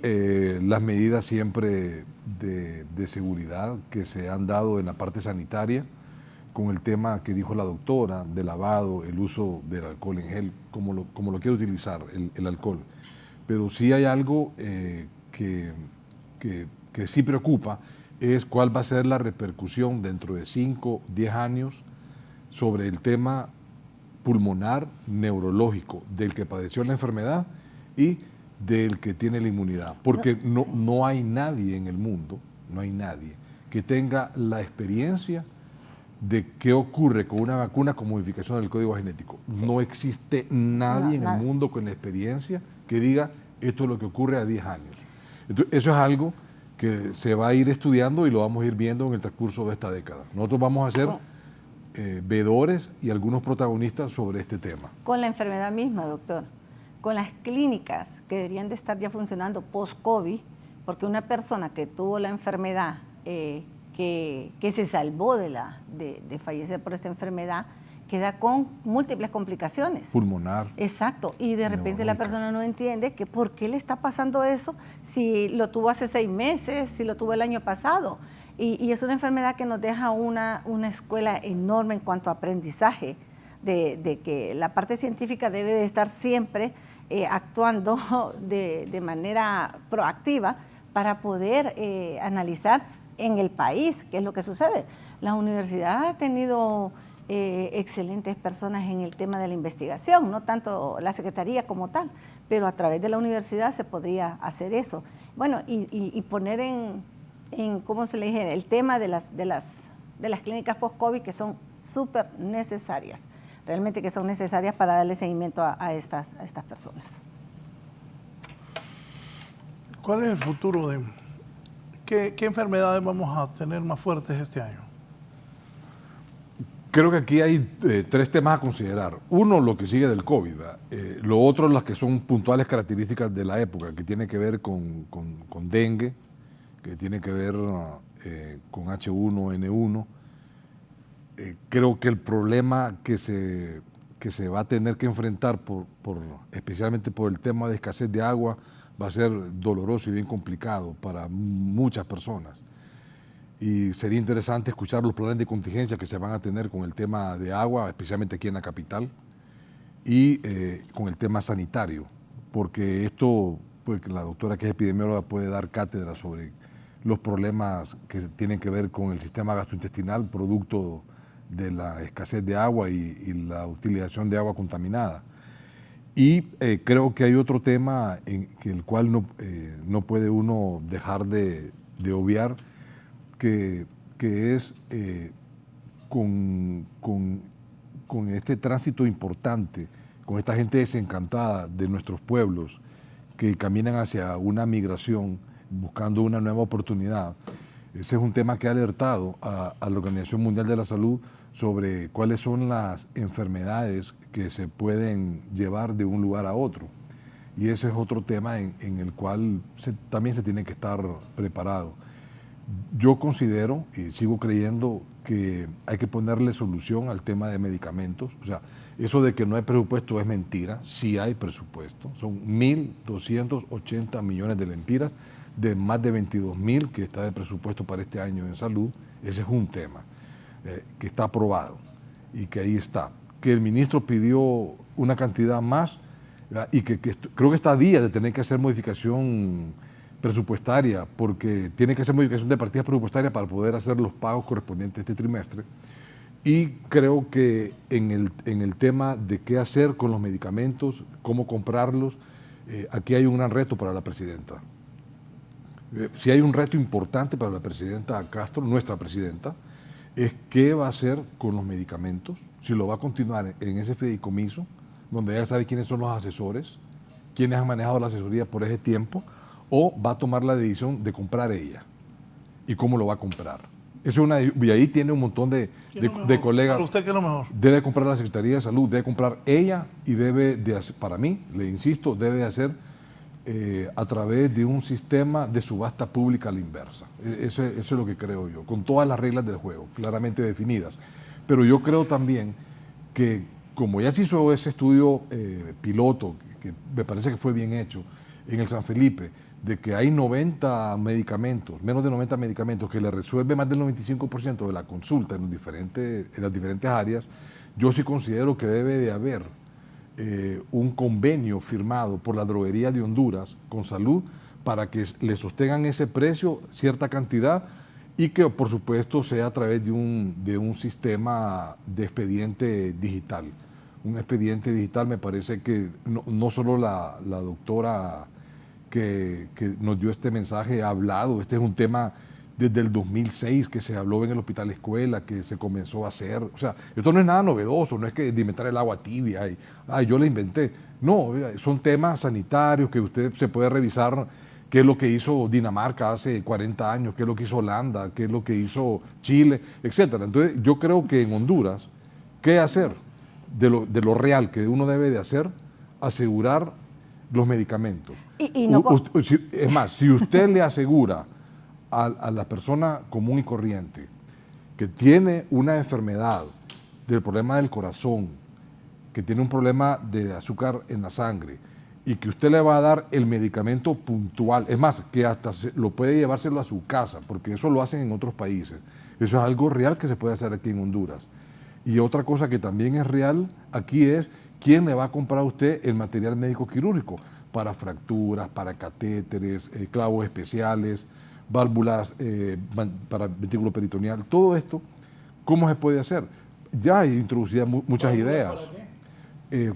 [SPEAKER 5] las medidas siempre de seguridad que se han dado en la parte sanitaria, con el tema que dijo la doctora, del lavado, el uso del alcohol en gel, como lo quiere utilizar el alcohol. Pero sí hay algo que sí preocupa, es cuál va a ser la repercusión dentro de 5, 10 años sobre el tema pulmonar neurológico del que padeció la enfermedad y del que tiene la inmunidad. Porque no hay nadie en el mundo, no hay nadie que tenga la experiencia de qué ocurre con una vacuna con modificación del código genético. Sí. No existe nadie en el mundo con la experiencia que diga esto es lo que ocurre a 10 años. Entonces, eso es algo que se va a ir estudiando y lo vamos a ir viendo en el transcurso de esta década. Nosotros vamos a ser veedores y algunos protagonistas sobre este tema.
[SPEAKER 4] Con la enfermedad misma, doctor, con las clínicas que deberían de estar ya funcionando post-COVID, porque una persona que tuvo la enfermedad que se salvó de fallecer por esta enfermedad, queda con múltiples complicaciones.
[SPEAKER 5] Pulmonar.
[SPEAKER 4] Exacto, y de repente la persona no entiende que por qué le está pasando eso si lo tuvo hace 6 meses, si lo tuvo el año pasado. Y es una enfermedad que nos deja una escuela enorme en cuanto a aprendizaje, de que la parte científica debe de estar siempre actuando de manera proactiva para poder analizar en el país qué es lo que sucede. La universidad ha tenido excelentes personas en el tema de la investigación, no tanto la Secretaría como tal, pero a través de la universidad se podría hacer eso. Bueno, y poner en ¿cómo se le dice? El tema de las clínicas post-COVID, que son súper necesarias, realmente que son necesarias para darle seguimiento a estas personas.
[SPEAKER 3] ¿Cuál es el futuro de qué enfermedades vamos a tener más fuertes este año?
[SPEAKER 5] Creo que aquí hay tres temas a considerar. Uno, lo que sigue del COVID. Lo otro, las que son puntuales características de la época, que tiene que ver con dengue, que tiene que ver con H1N1. Creo que el problema que se va a tener que enfrentar, especialmente por el tema de escasez de agua, va a ser doloroso y bien complicado para muchas personas. Y sería interesante escuchar los planes de contingencia que se van a tener con el tema de agua, especialmente aquí en la capital, y con el tema sanitario, porque esto, pues la doctora que es epidemióloga puede dar cátedra sobre los problemas que tienen que ver con el sistema gastrointestinal, producto de la escasez de agua y la utilización de agua contaminada. Y creo que hay otro tema en el cual no puede uno dejar de obviar, que es con este tránsito importante, con esta gente desencantada de nuestros pueblos que caminan hacia una migración buscando una nueva oportunidad. Ese es un tema que ha alertado a la Organización Mundial de la Salud sobre cuáles son las enfermedades que se pueden llevar de un lugar a otro. Y ese es otro tema en el cual también se tiene que estar preparado. Yo considero y sigo creyendo que hay que ponerle solución al tema de medicamentos. O sea, eso de que no hay presupuesto es mentira. Sí hay presupuesto. Son 1.280 millones de lempiras de más de 22.000 que está de presupuesto para este año en salud. Ese es un tema que está aprobado y que ahí está. Que el ministro pidió una cantidad más, ¿verdad? Y que creo que está a día de tener que hacer modificación presupuestaria, porque tiene que hacer modificación de partidas presupuestarias para poder hacer los pagos correspondientes este trimestre. Y creo que en el tema de qué hacer con los medicamentos, cómo comprarlos, aquí hay un gran reto para la presidenta. Si hay un reto importante para la presidenta Castro, nuestra presidenta, es qué va a hacer con los medicamentos, si lo va a continuar en ese fideicomiso, donde ella sabe quiénes son los asesores, quiénes han manejado la asesoría por ese tiempo, o va a tomar la decisión de comprar ella y cómo lo va a comprar. Y ahí tiene un montón de colegas.
[SPEAKER 3] ¿Para usted qué es lo mejor?
[SPEAKER 5] Debe comprar la Secretaría de Salud, debe comprar ella y debe de hacer, para mí, le insisto, debe de hacer a través de un sistema de subasta pública a la inversa. Eso es lo que creo yo, con todas las reglas del juego claramente definidas. Pero yo creo también que, como ya se hizo ese estudio piloto, que me parece que fue bien hecho, en el San Felipe, de que hay 90 medicamentos, menos de 90 medicamentos, que le resuelve más del 95% de la consulta en las diferentes áreas, yo sí considero que debe de haber un convenio firmado por la Droguería de Honduras con Salud para que le sostengan ese precio, cierta cantidad, y que por supuesto sea a través de un sistema de expediente digital. Un expediente digital, me parece que no solo la doctora que nos dio este mensaje ha hablado, este es un tema desde el 2006 que se habló en el Hospital Escuela, que se comenzó a hacer. O sea, esto no es nada novedoso, no es que de inventar el agua tibia y yo la inventé. No, son temas sanitarios que usted se puede revisar, qué es lo que hizo Dinamarca hace 40 años, qué es lo que hizo Holanda, qué es lo que hizo Chile, etcétera. Entonces, yo creo que en Honduras, ¿qué hacer? De lo real que uno debe de hacer, asegurar los medicamentos. Es más, si usted le asegura a la persona común y corriente que tiene una enfermedad del problema del corazón, que tiene un problema de azúcar en la sangre y que usted le va a dar el medicamento puntual, es más, que hasta lo puede llevárselo a su casa, porque eso lo hacen en otros países. Eso es algo real que se puede hacer aquí en Honduras. Y otra cosa que también es real aquí es quién le va a comprar a usted el material médico quirúrgico para fracturas, para catéteres, clavos especiales, válvulas para ventrículo peritoneal, todo esto, ¿cómo se puede hacer? Ya hay introducidas muchas ideas.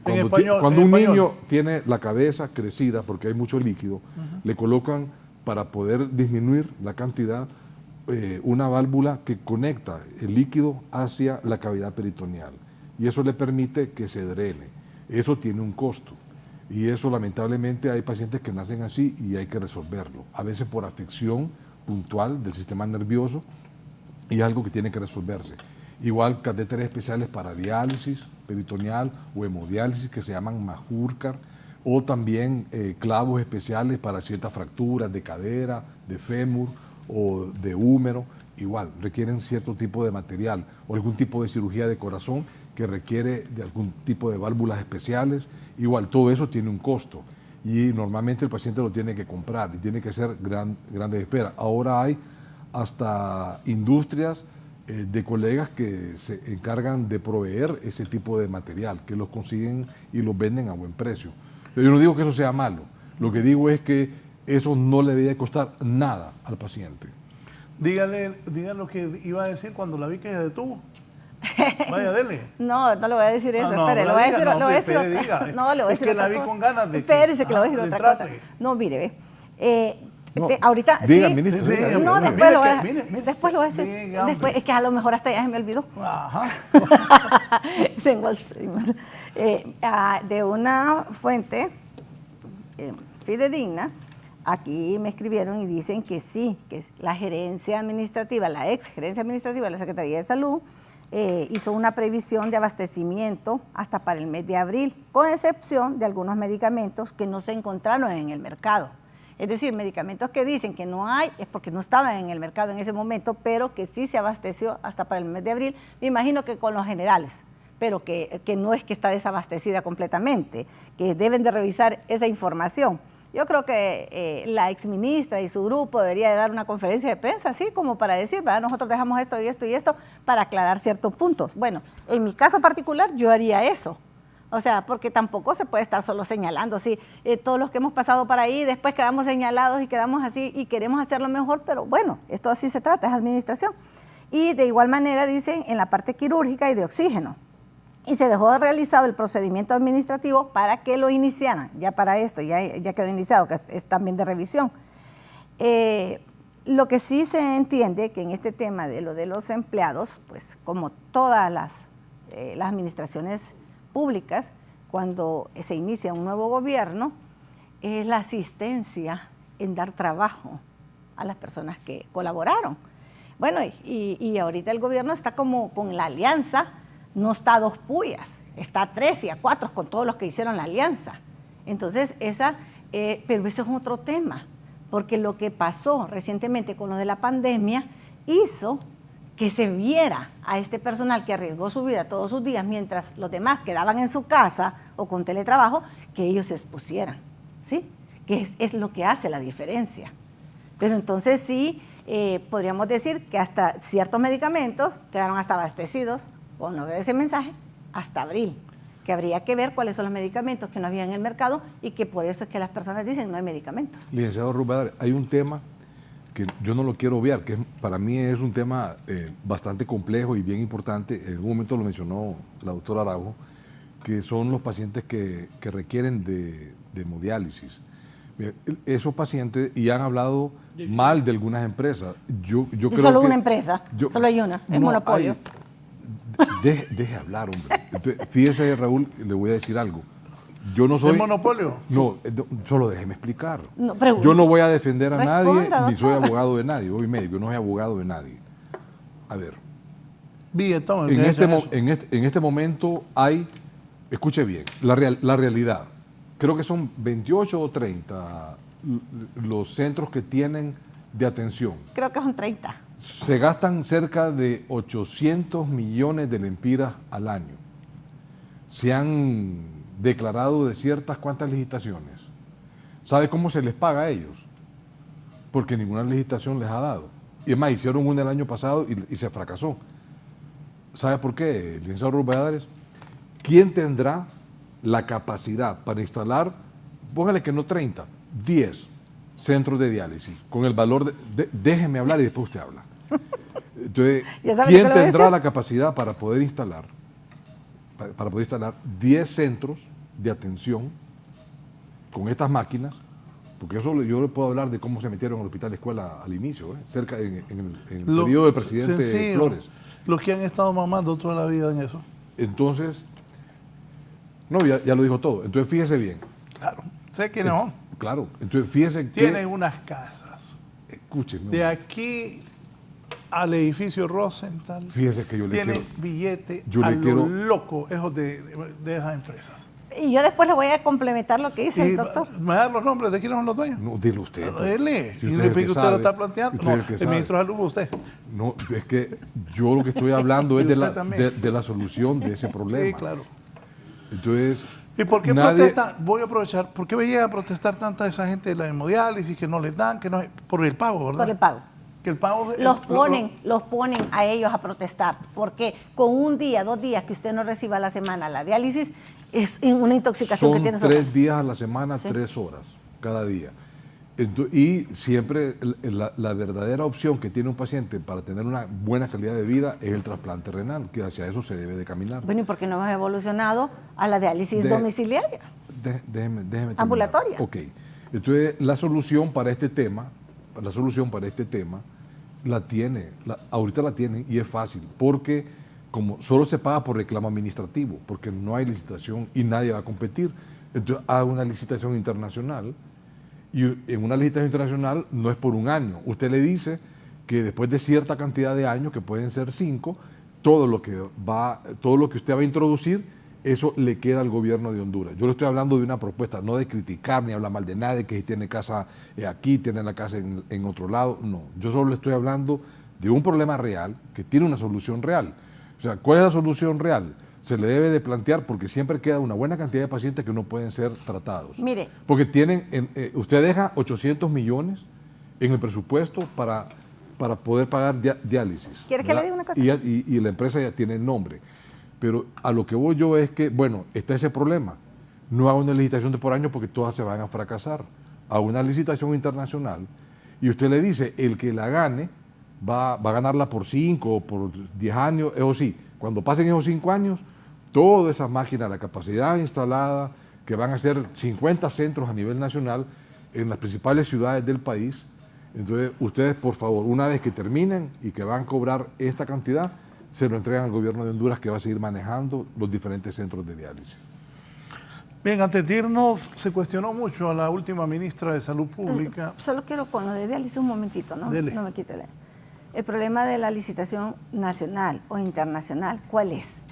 [SPEAKER 5] Cuando un niño tiene la cabeza crecida, porque hay mucho líquido, le colocan, para poder disminuir la cantidad, una válvula que conecta el líquido hacia la cavidad peritoneal. Y eso le permite que se drene. Eso tiene un costo. Y eso, lamentablemente, hay pacientes que nacen así y hay que resolverlo. A veces por afección puntual del sistema nervioso, y algo que tiene que resolverse. igual catéteres especiales para diálisis peritoneal o hemodiálisis que se llaman Majurcar, o también clavos especiales para ciertas fracturas de cadera, de fémur o de húmero, igual requieren cierto tipo de material, o algún tipo de cirugía de corazón que requiere de algún tipo de válvulas especiales, igual todo eso tiene un costo y normalmente el paciente lo tiene que comprar y tiene que ser grandes esperas. Ahora hay hasta industrias de colegas que se encargan de proveer ese tipo de material, que los consiguen y los venden a buen precio. Yo no digo que eso sea malo, lo que digo es que eso no le debe costar nada al paciente.
[SPEAKER 3] Dígale lo que iba a decir cuando la vi que se detuvo. Vaya, dele.
[SPEAKER 4] No le voy a decir eso,
[SPEAKER 3] No,
[SPEAKER 4] espere,
[SPEAKER 3] no
[SPEAKER 4] le voy a
[SPEAKER 3] diga,
[SPEAKER 4] decir,
[SPEAKER 3] no,
[SPEAKER 4] le voy a decir
[SPEAKER 3] espere,
[SPEAKER 4] otra
[SPEAKER 3] diga.
[SPEAKER 4] No, le voy a
[SPEAKER 3] Es
[SPEAKER 4] decir
[SPEAKER 3] que
[SPEAKER 4] otra
[SPEAKER 3] la vi
[SPEAKER 4] cosa.
[SPEAKER 3] con ganas de que-
[SPEAKER 4] Espérese que le voy a decir
[SPEAKER 3] de
[SPEAKER 4] otra
[SPEAKER 3] entrarle.
[SPEAKER 4] cosa. No, mire,
[SPEAKER 5] No,
[SPEAKER 4] ahorita
[SPEAKER 5] diga,
[SPEAKER 4] sí.
[SPEAKER 5] ministro,
[SPEAKER 3] Sí,
[SPEAKER 5] diga.
[SPEAKER 4] No,
[SPEAKER 3] Mire,
[SPEAKER 4] después lo voy a
[SPEAKER 3] mire, mire.
[SPEAKER 4] después lo voy a decir.
[SPEAKER 3] Diga, hombre.
[SPEAKER 4] Después, es que a lo mejor hasta ya se me olvidó.
[SPEAKER 3] Ajá.
[SPEAKER 4] Tengo Alzheimer. De una fuente fidedigna, aquí me escribieron y dicen que sí, que la gerencia administrativa, la ex gerencia administrativa de la Secretaría de Salud, hizo una previsión de abastecimiento hasta para el mes de abril, con excepción de algunos medicamentos que no se encontraron en el mercado. Es decir, medicamentos que dicen que no hay es porque no estaban en el mercado en ese momento, pero que sí se abasteció hasta para el mes de abril. Me imagino que con los generales, pero que no es que está desabastecida completamente, que deben de revisar esa información. Yo creo que la exministra y su grupo debería de dar una conferencia de prensa, así como para decir, ¿verdad? Nosotros dejamos esto y esto y esto para aclarar ciertos puntos. Bueno, en mi caso particular yo haría eso. O sea, porque tampoco se puede estar solo señalando, sí, todos los que hemos pasado por ahí, después quedamos señalados y quedamos así y queremos hacerlo mejor, pero bueno, esto así se trata, es administración. Y de igual manera dicen en la parte quirúrgica y de oxígeno. Y se dejó realizado el procedimiento administrativo para que lo iniciaran, ya para esto, ya quedó iniciado, que es también de revisión. Lo que sí se entiende que en este tema de lo de los empleados, pues como todas las administraciones públicas, cuando se inicia un nuevo gobierno, es la asistencia en dar trabajo a las personas que colaboraron. Bueno, y ahorita el gobierno está como con la alianza, no está a 2 puyas, está a 3 y a 4 con todos los que hicieron la alianza. Entonces, pero ese es otro tema, porque lo que pasó recientemente con lo de la pandemia hizo que se viera a este personal que arriesgó su vida todos sus días mientras los demás quedaban en su casa o con teletrabajo, que ellos se expusieran, ¿sí? Que es lo que hace la diferencia. Pero entonces sí, podríamos decir que hasta ciertos medicamentos quedaron hasta abastecidos, con lo de ese mensaje, hasta abril, que habría que ver cuáles son los medicamentos que no había en el mercado y que por eso es que las personas dicen no hay medicamentos.
[SPEAKER 5] Licenciado Rubén, hay un tema que yo no lo quiero obviar, que para mí es un tema bastante complejo y bien importante. En un momento lo mencionó la doctora Araujo, que son los pacientes que requieren de hemodiálisis. Esos pacientes, y han hablado mal de algunas empresas. Yo creo
[SPEAKER 4] solo
[SPEAKER 5] que,
[SPEAKER 4] una empresa, solo hay una, es monopolio.
[SPEAKER 5] Deje hablar, hombre. Entonces, fíjese, Raúl, le voy a decir algo. Yo no soy...
[SPEAKER 3] ¿Es monopolio?
[SPEAKER 5] No, solo déjeme explicar.
[SPEAKER 4] No,
[SPEAKER 5] yo no voy a defender a nadie,
[SPEAKER 4] Responda,
[SPEAKER 5] ni soy
[SPEAKER 4] doctor.
[SPEAKER 5] abogado de nadie. Soy médico, yo no soy abogado de nadie. A ver,
[SPEAKER 3] Billetón,
[SPEAKER 5] en
[SPEAKER 3] eso.
[SPEAKER 5] este momento hay, escuche bien, la realidad. Creo que son 28 o 30 los centros que tienen de atención.
[SPEAKER 4] Creo que son 30.
[SPEAKER 5] Se gastan cerca de 800 millones de lempiras al año. Se han declarado de ciertas cuantas licitaciones. ¿Sabe cómo se les paga a ellos? Porque ninguna licitación les ha dado. Y es más, hicieron una el año pasado y se fracasó. ¿Sabe por qué, licenciado Rubén Valladares? ¿Quién tendrá la capacidad para instalar, póngale que no 30, 10 centros de diálisis, con el valor de déjeme hablar y después usted habla? Entonces, ¿quién tendrá la capacidad para poder instalar 10 centros de atención con estas máquinas? Porque eso yo le puedo hablar de cómo se metieron al hospital de escuela al inicio, cerca en el periodo del presidente
[SPEAKER 3] sencillo,
[SPEAKER 5] Flores.
[SPEAKER 3] Los que han estado mamando toda la vida en eso.
[SPEAKER 5] Entonces, no, ya lo dijo todo. Entonces, fíjese bien.
[SPEAKER 3] Claro, sé que no.
[SPEAKER 5] Claro, entonces fíjese que...
[SPEAKER 3] Tienen unas casas.
[SPEAKER 5] Escúcheme.
[SPEAKER 3] De aquí al edificio Rosenthal.
[SPEAKER 5] Fíjese que yo le
[SPEAKER 3] tiene
[SPEAKER 5] quiero...
[SPEAKER 3] billete
[SPEAKER 5] yo
[SPEAKER 3] a
[SPEAKER 5] le
[SPEAKER 3] lo
[SPEAKER 5] quiero-
[SPEAKER 3] loco, esos de esas empresas.
[SPEAKER 4] Y yo después le voy a complementar lo que dice el doctor.
[SPEAKER 3] ¿Me da los nombres de quiénes son los dueños?
[SPEAKER 5] No, dile usted.
[SPEAKER 3] Dele.
[SPEAKER 5] Si
[SPEAKER 3] Y
[SPEAKER 5] usted
[SPEAKER 3] le
[SPEAKER 5] es el
[SPEAKER 3] pique
[SPEAKER 5] que
[SPEAKER 3] usted
[SPEAKER 5] sabe.
[SPEAKER 3] lo está planteando.
[SPEAKER 5] Usted es
[SPEAKER 3] No,
[SPEAKER 5] el que
[SPEAKER 3] el
[SPEAKER 5] sabe.
[SPEAKER 3] ministro de Salud, usted.
[SPEAKER 5] No, es que yo lo que estoy hablando es
[SPEAKER 3] Y
[SPEAKER 5] de
[SPEAKER 3] usted
[SPEAKER 5] la,
[SPEAKER 3] también.
[SPEAKER 5] de la solución de ese problema.
[SPEAKER 3] Sí, claro.
[SPEAKER 5] Entonces,
[SPEAKER 3] ¿Y por qué
[SPEAKER 5] nadie-
[SPEAKER 3] protestan? Voy a aprovechar. ¿Por qué veía a protestar tanta esa gente de la hemodiálisis que no les dan? Que no, por el pago, ¿verdad?
[SPEAKER 4] Por el pago.
[SPEAKER 3] Que el pago...
[SPEAKER 4] Los ponen a ellos a protestar, porque con un día, 2 días que usted no reciba a la semana la diálisis, es una intoxicación que
[SPEAKER 5] son
[SPEAKER 4] tiene
[SPEAKER 5] 3 días a la semana,
[SPEAKER 4] Sí.
[SPEAKER 5] 3 horas cada día. Y siempre la verdadera opción que tiene un paciente para tener una buena calidad de vida es el trasplante renal, que hacia eso se debe de caminar.
[SPEAKER 4] Bueno, ¿y por qué no hemos evolucionado a la diálisis domiciliaria?
[SPEAKER 5] Déjeme terminar.
[SPEAKER 4] Ambulatoria.
[SPEAKER 5] Ok. Entonces, la solución para este tema, ahorita la tienen y es fácil, porque como solo se paga por reclamo administrativo, porque no hay licitación y nadie va a competir, entonces haga una licitación internacional, y en una licitación internacional no es por un año. Usted le dice que después de cierta cantidad de años, que pueden ser 5, todo lo que usted va a introducir, eso le queda al gobierno de Honduras. Yo le estoy hablando de una propuesta, no de criticar ni hablar mal de nadie, que si tiene casa aquí, tiene la casa en otro lado. No, yo solo le estoy hablando de un problema real que tiene una solución real. O sea, ¿cuál es la solución real? Se le debe de plantear, porque siempre queda una buena cantidad de pacientes que no pueden ser tratados.
[SPEAKER 4] Mire.
[SPEAKER 5] Porque usted deja 800 millones en el presupuesto para poder pagar diálisis.
[SPEAKER 4] ¿Quiere que le diga una cosa?
[SPEAKER 5] Y la empresa ya tiene el nombre. Pero a lo que voy yo es que, bueno, está ese problema. No haga una licitación de por año porque todas se van a fracasar. Haga una licitación internacional y usted le dice, el que la gane va a ganarla por 5 o por 10 años. Eso sí, cuando pasen esos 5 años, todas esas máquinas, la capacidad instalada, que van a ser 50 centros a nivel nacional en las principales ciudades del país. Entonces, ustedes, por favor, una vez que terminen y que van a cobrar esta cantidad, se lo entregan al gobierno de Honduras, que va a seguir manejando los diferentes centros de diálisis.
[SPEAKER 3] Bien, antes de irnos, se cuestionó mucho a la última ministra de Salud Pública.
[SPEAKER 4] Solo quiero con lo de diálisis un momentito, ¿no?
[SPEAKER 3] Dele.
[SPEAKER 4] No me quite el problema de la licitación nacional o internacional, ¿cuál es?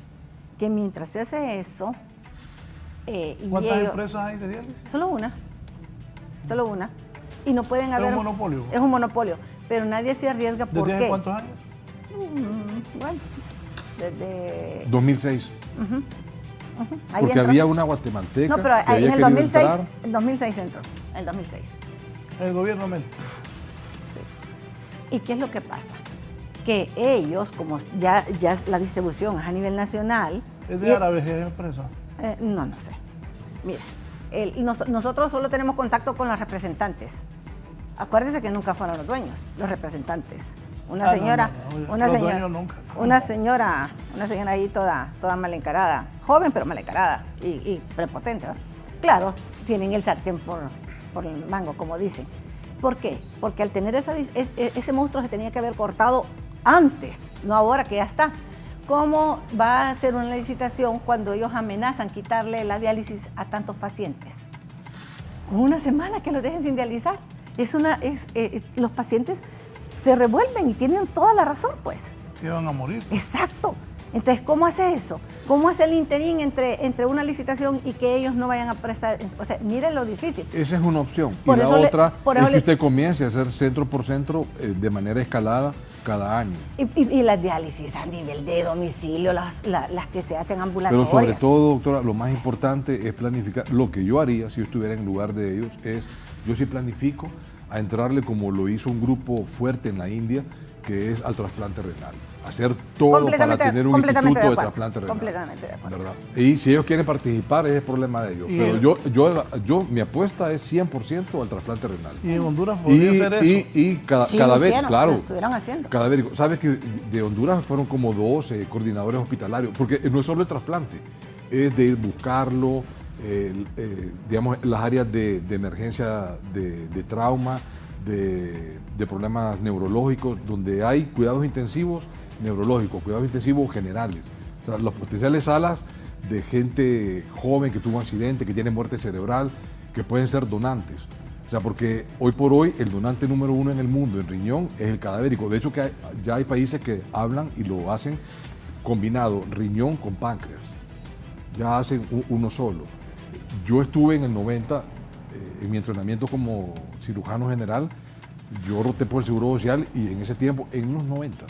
[SPEAKER 4] Que mientras se hace eso...
[SPEAKER 3] ¿Cuántas empresas hay de diálisis?
[SPEAKER 4] Solo una. Y no pueden haber...
[SPEAKER 3] ¿Es un monopolio?
[SPEAKER 4] Es un monopolio, pero nadie se arriesga. ¿Por
[SPEAKER 3] ¿Desde
[SPEAKER 4] qué?
[SPEAKER 3] hace cuántos años?
[SPEAKER 4] Bueno, desde...
[SPEAKER 5] 2006.
[SPEAKER 4] Ahí
[SPEAKER 5] Porque
[SPEAKER 4] entró.
[SPEAKER 5] había una guatemalteca.
[SPEAKER 4] No, pero
[SPEAKER 5] que
[SPEAKER 4] ahí
[SPEAKER 5] había
[SPEAKER 4] en el
[SPEAKER 5] querido
[SPEAKER 4] 2006,
[SPEAKER 5] entrar.
[SPEAKER 4] en 2006 entró, en el 2006.
[SPEAKER 3] El gobierno menos.
[SPEAKER 4] Sí. ¿Y qué es lo que pasa? Que ellos, como ya la distribución es a nivel nacional...
[SPEAKER 3] ¿Es de árabes esa empresa?
[SPEAKER 4] No sé. Mira, nosotros solo tenemos contacto con los representantes. Acuérdese que nunca fueron los dueños, los representantes. Una señora, una señora ahí toda mal encarada, joven pero mal encarada y prepotente, ¿verdad? Claro, tienen el sartén por el mango, como dicen. ¿Por qué? Porque al tener ese monstruo se tenía que haber cortado antes, no ahora que ya está. ¿Cómo va a ser una licitación cuando ellos amenazan quitarle la diálisis a tantos pacientes? Con una semana que los dejen sin dializar. Los pacientes se revuelven y tienen toda la razón, pues.
[SPEAKER 3] Que van a morir.
[SPEAKER 4] Exacto. Entonces, ¿cómo hace eso? ¿Cómo hace el interín entre una licitación y que ellos no vayan a prestar? O sea, miren lo difícil.
[SPEAKER 5] Esa es una opción.
[SPEAKER 4] Por
[SPEAKER 5] y la
[SPEAKER 4] eso
[SPEAKER 5] otra es que usted comience a hacer centro por centro de manera escalada cada año.
[SPEAKER 4] Y las diálisis a nivel de domicilio, las que se hacen ambulatorias.
[SPEAKER 5] Pero sobre todo, doctora, lo más importante es planificar. Lo que yo haría si yo estuviera en lugar de ellos es, yo sí planifico a entrarle como lo hizo un grupo fuerte en la India, que es al trasplante renal. Hacer todo para tener un instituto de trasplante renal.
[SPEAKER 4] Completamente de acuerdo.
[SPEAKER 5] ¿Verdad? Y si ellos quieren participar, ese es el problema de ellos. Pero mi apuesta es 100% al trasplante renal.
[SPEAKER 3] Y en Honduras podría hacer eso.
[SPEAKER 5] Y cada vez, claro.
[SPEAKER 4] Lo estuvieron haciendo.
[SPEAKER 5] Cada vez, ¿sabes que de Honduras fueron como 12 coordinadores hospitalarios? Porque no es solo el trasplante, es de ir buscarlo, digamos, las áreas de emergencia de trauma, de problemas neurológicos, donde hay cuidados intensivos neurológicos, cuidados intensivos generales. O sea, las potenciales salas de gente joven que tuvo accidente, que tiene muerte cerebral, que pueden ser donantes. O sea, porque hoy por hoy el donante número 1 en el mundo en riñón es el cadavérico. De hecho, ya hay países que hablan y lo hacen combinado riñón con páncreas. Ya hacen uno solo. Yo estuve en el 90, en mi entrenamiento como cirujano general, yo roté por el Seguro Social y en ese tiempo, en los 90,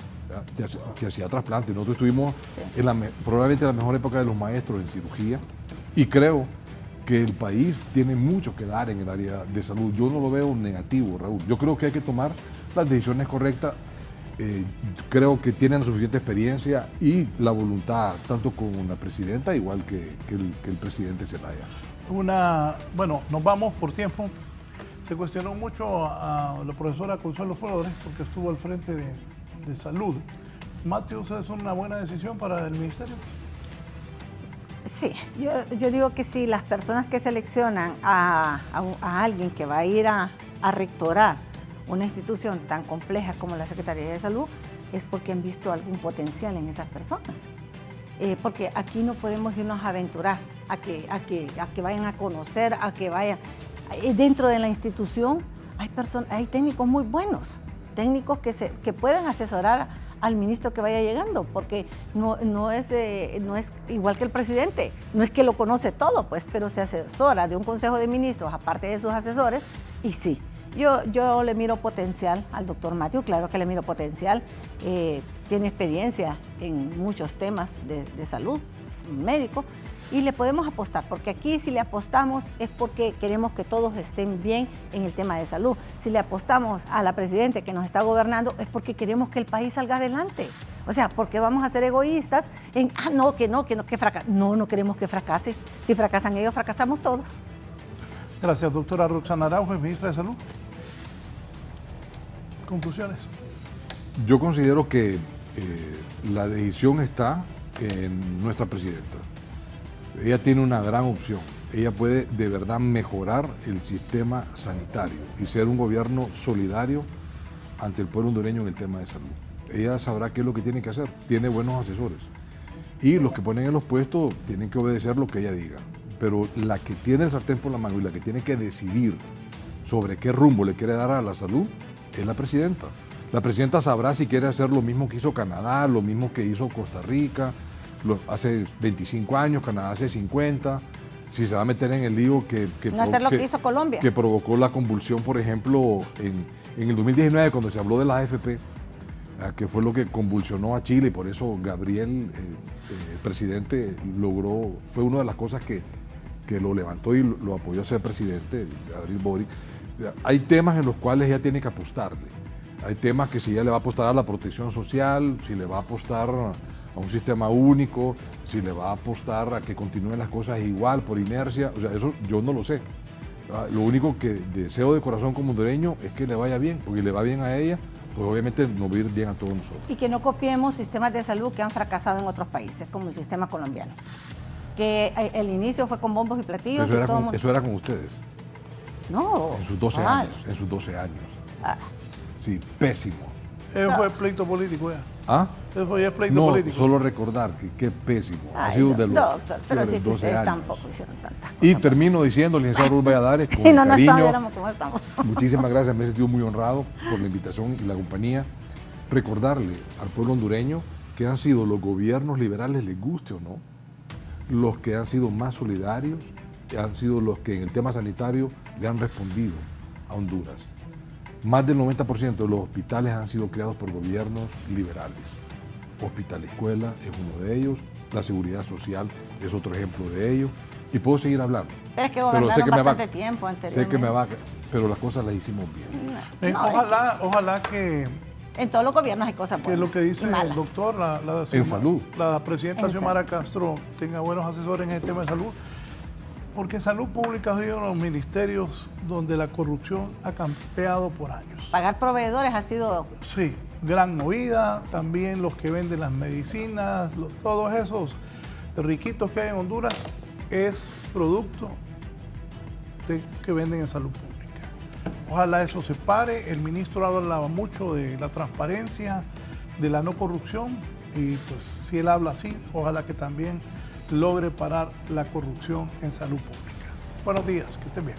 [SPEAKER 5] se hacía trasplante. Nosotros estuvimos en probablemente la mejor época de los maestros en cirugía y creo que el país tiene mucho que dar en el área de salud. Yo no lo veo negativo, Raúl. Yo creo que hay que tomar las decisiones correctas. Creo que tienen la suficiente experiencia y la voluntad, tanto con la presidenta, igual que el presidente Zelaya.
[SPEAKER 3] Bueno, nos vamos por tiempo. Se cuestionó mucho a la profesora Consuelo Flores porque estuvo al frente de salud. Matthews, ¿es una buena decisión para el ministerio?
[SPEAKER 4] Sí, yo digo que si las personas que seleccionan a alguien que va a ir a rectorar una institución tan compleja como la Secretaría de Salud, es porque han visto algún potencial en esas personas. Porque aquí no podemos irnos a aventurar, a que vayan a conocer, a que vayan. Dentro de la institución hay técnicos muy buenos, técnicos que pueden asesorar al ministro que vaya llegando, porque no es igual que el presidente, no es que lo conoce todo, pues, pero se asesora de un consejo de ministros, aparte de sus asesores, y sí, yo le miro potencial al doctor Matthews, claro que le miro potencial, tiene experiencia en muchos temas de salud, es un médico, y le podemos apostar, porque aquí si le apostamos es porque queremos que todos estén bien en el tema de salud. Si le apostamos a la presidenta que nos está gobernando es porque queremos que el país salga adelante. O sea, porque vamos a ser egoístas en, que fracase. No queremos que fracase. Si fracasan ellos, fracasamos todos.
[SPEAKER 3] Gracias, doctora Roxana Araujo, ministra de Salud. Conclusiones.
[SPEAKER 5] Yo considero que la decisión está en nuestra presidenta. Ella tiene una gran opción. Ella puede de verdad mejorar el sistema sanitario y ser un gobierno solidario ante el pueblo hondureño en el tema de salud. Ella sabrá qué es lo que tiene que hacer. Tiene buenos asesores. Y los que ponen en los puestos tienen que obedecer lo que ella diga. Pero la que tiene el sartén por la mano y la que tiene que decidir sobre qué rumbo le quiere dar a la salud es la presidenta. La presidenta sabrá si quiere hacer lo mismo que hizo Canadá, lo mismo que hizo Costa Rica, hace 25 años, Canadá hace 50, si se va a meter en el lío que
[SPEAKER 4] hizo Colombia,
[SPEAKER 5] que provocó la convulsión, por ejemplo, en el 2019, cuando se habló de la AFP, que fue lo que convulsionó a Chile, y por eso Gabriel, el presidente, fue una de las cosas que lo levantó y lo apoyó a ser presidente, Gabriel Boric. Hay temas en los cuales ella tiene que apostarle. Hay temas que si ella le va a apostar a la protección social, si le va a apostar a un sistema único, si le va a apostar a que continúen las cosas igual por inercia, o sea, eso yo no lo sé. Lo único que deseo de corazón como hondureño es que le vaya bien, porque le va bien a ella, pues obviamente nos va a ir bien a todos nosotros.
[SPEAKER 4] Y que no copiemos sistemas de salud que han fracasado en otros países, como el sistema colombiano. Que el inicio fue con bombos y platillos.
[SPEAKER 5] Eso era con ustedes.
[SPEAKER 4] No.
[SPEAKER 5] En sus 12 años, en sus 12 años. Sí, pésimo.
[SPEAKER 3] Eso fue pleito político ya.
[SPEAKER 5] ¿Ah?
[SPEAKER 3] Eso ya es pleito político.
[SPEAKER 5] No, solo recordar que qué pésimo.
[SPEAKER 4] Ay,
[SPEAKER 5] ha sido de los,
[SPEAKER 4] doctor, pero sí que ustedes
[SPEAKER 5] años.
[SPEAKER 4] Tampoco hicieron tantas cosas.
[SPEAKER 5] Y termino diciendo, licenciado Raúl Valladares, con
[SPEAKER 4] no
[SPEAKER 5] cariño,
[SPEAKER 4] cómo estamos.
[SPEAKER 5] muchísimas gracias, me he sentido muy honrado por la invitación y la compañía. Recordarle al pueblo hondureño que han sido los gobiernos liberales, les guste o no, los que han sido más solidarios, han sido los que en el tema sanitario le han respondido a Honduras. Más del 90% de los hospitales han sido creados por gobiernos liberales. Hospital Escuela es uno de ellos, la seguridad social es otro ejemplo de ello, y puedo seguir hablando.
[SPEAKER 4] Pero es que gobernaron bastante tiempo anteriormente.
[SPEAKER 5] Sé que me va, pero las cosas las hicimos bien.
[SPEAKER 3] Ojalá que...
[SPEAKER 4] En todos los gobiernos hay cosas buenas.
[SPEAKER 3] Que lo que dice el doctor, la presidenta Xiomara Castro tenga buenos asesores en el tema de salud, porque salud pública es uno de los ministerios donde la corrupción ha campeado por años.
[SPEAKER 4] Pagar proveedores ha sido...
[SPEAKER 3] Sí, gran movida, también los que venden las medicinas, todos esos riquitos que hay en Honduras es producto de que venden en salud pública. Ojalá eso se pare. El ministro hablaba mucho de la transparencia, de la no corrupción, y pues si él habla así, ojalá que también logre parar la corrupción en salud pública. Buenos días, que estén bien.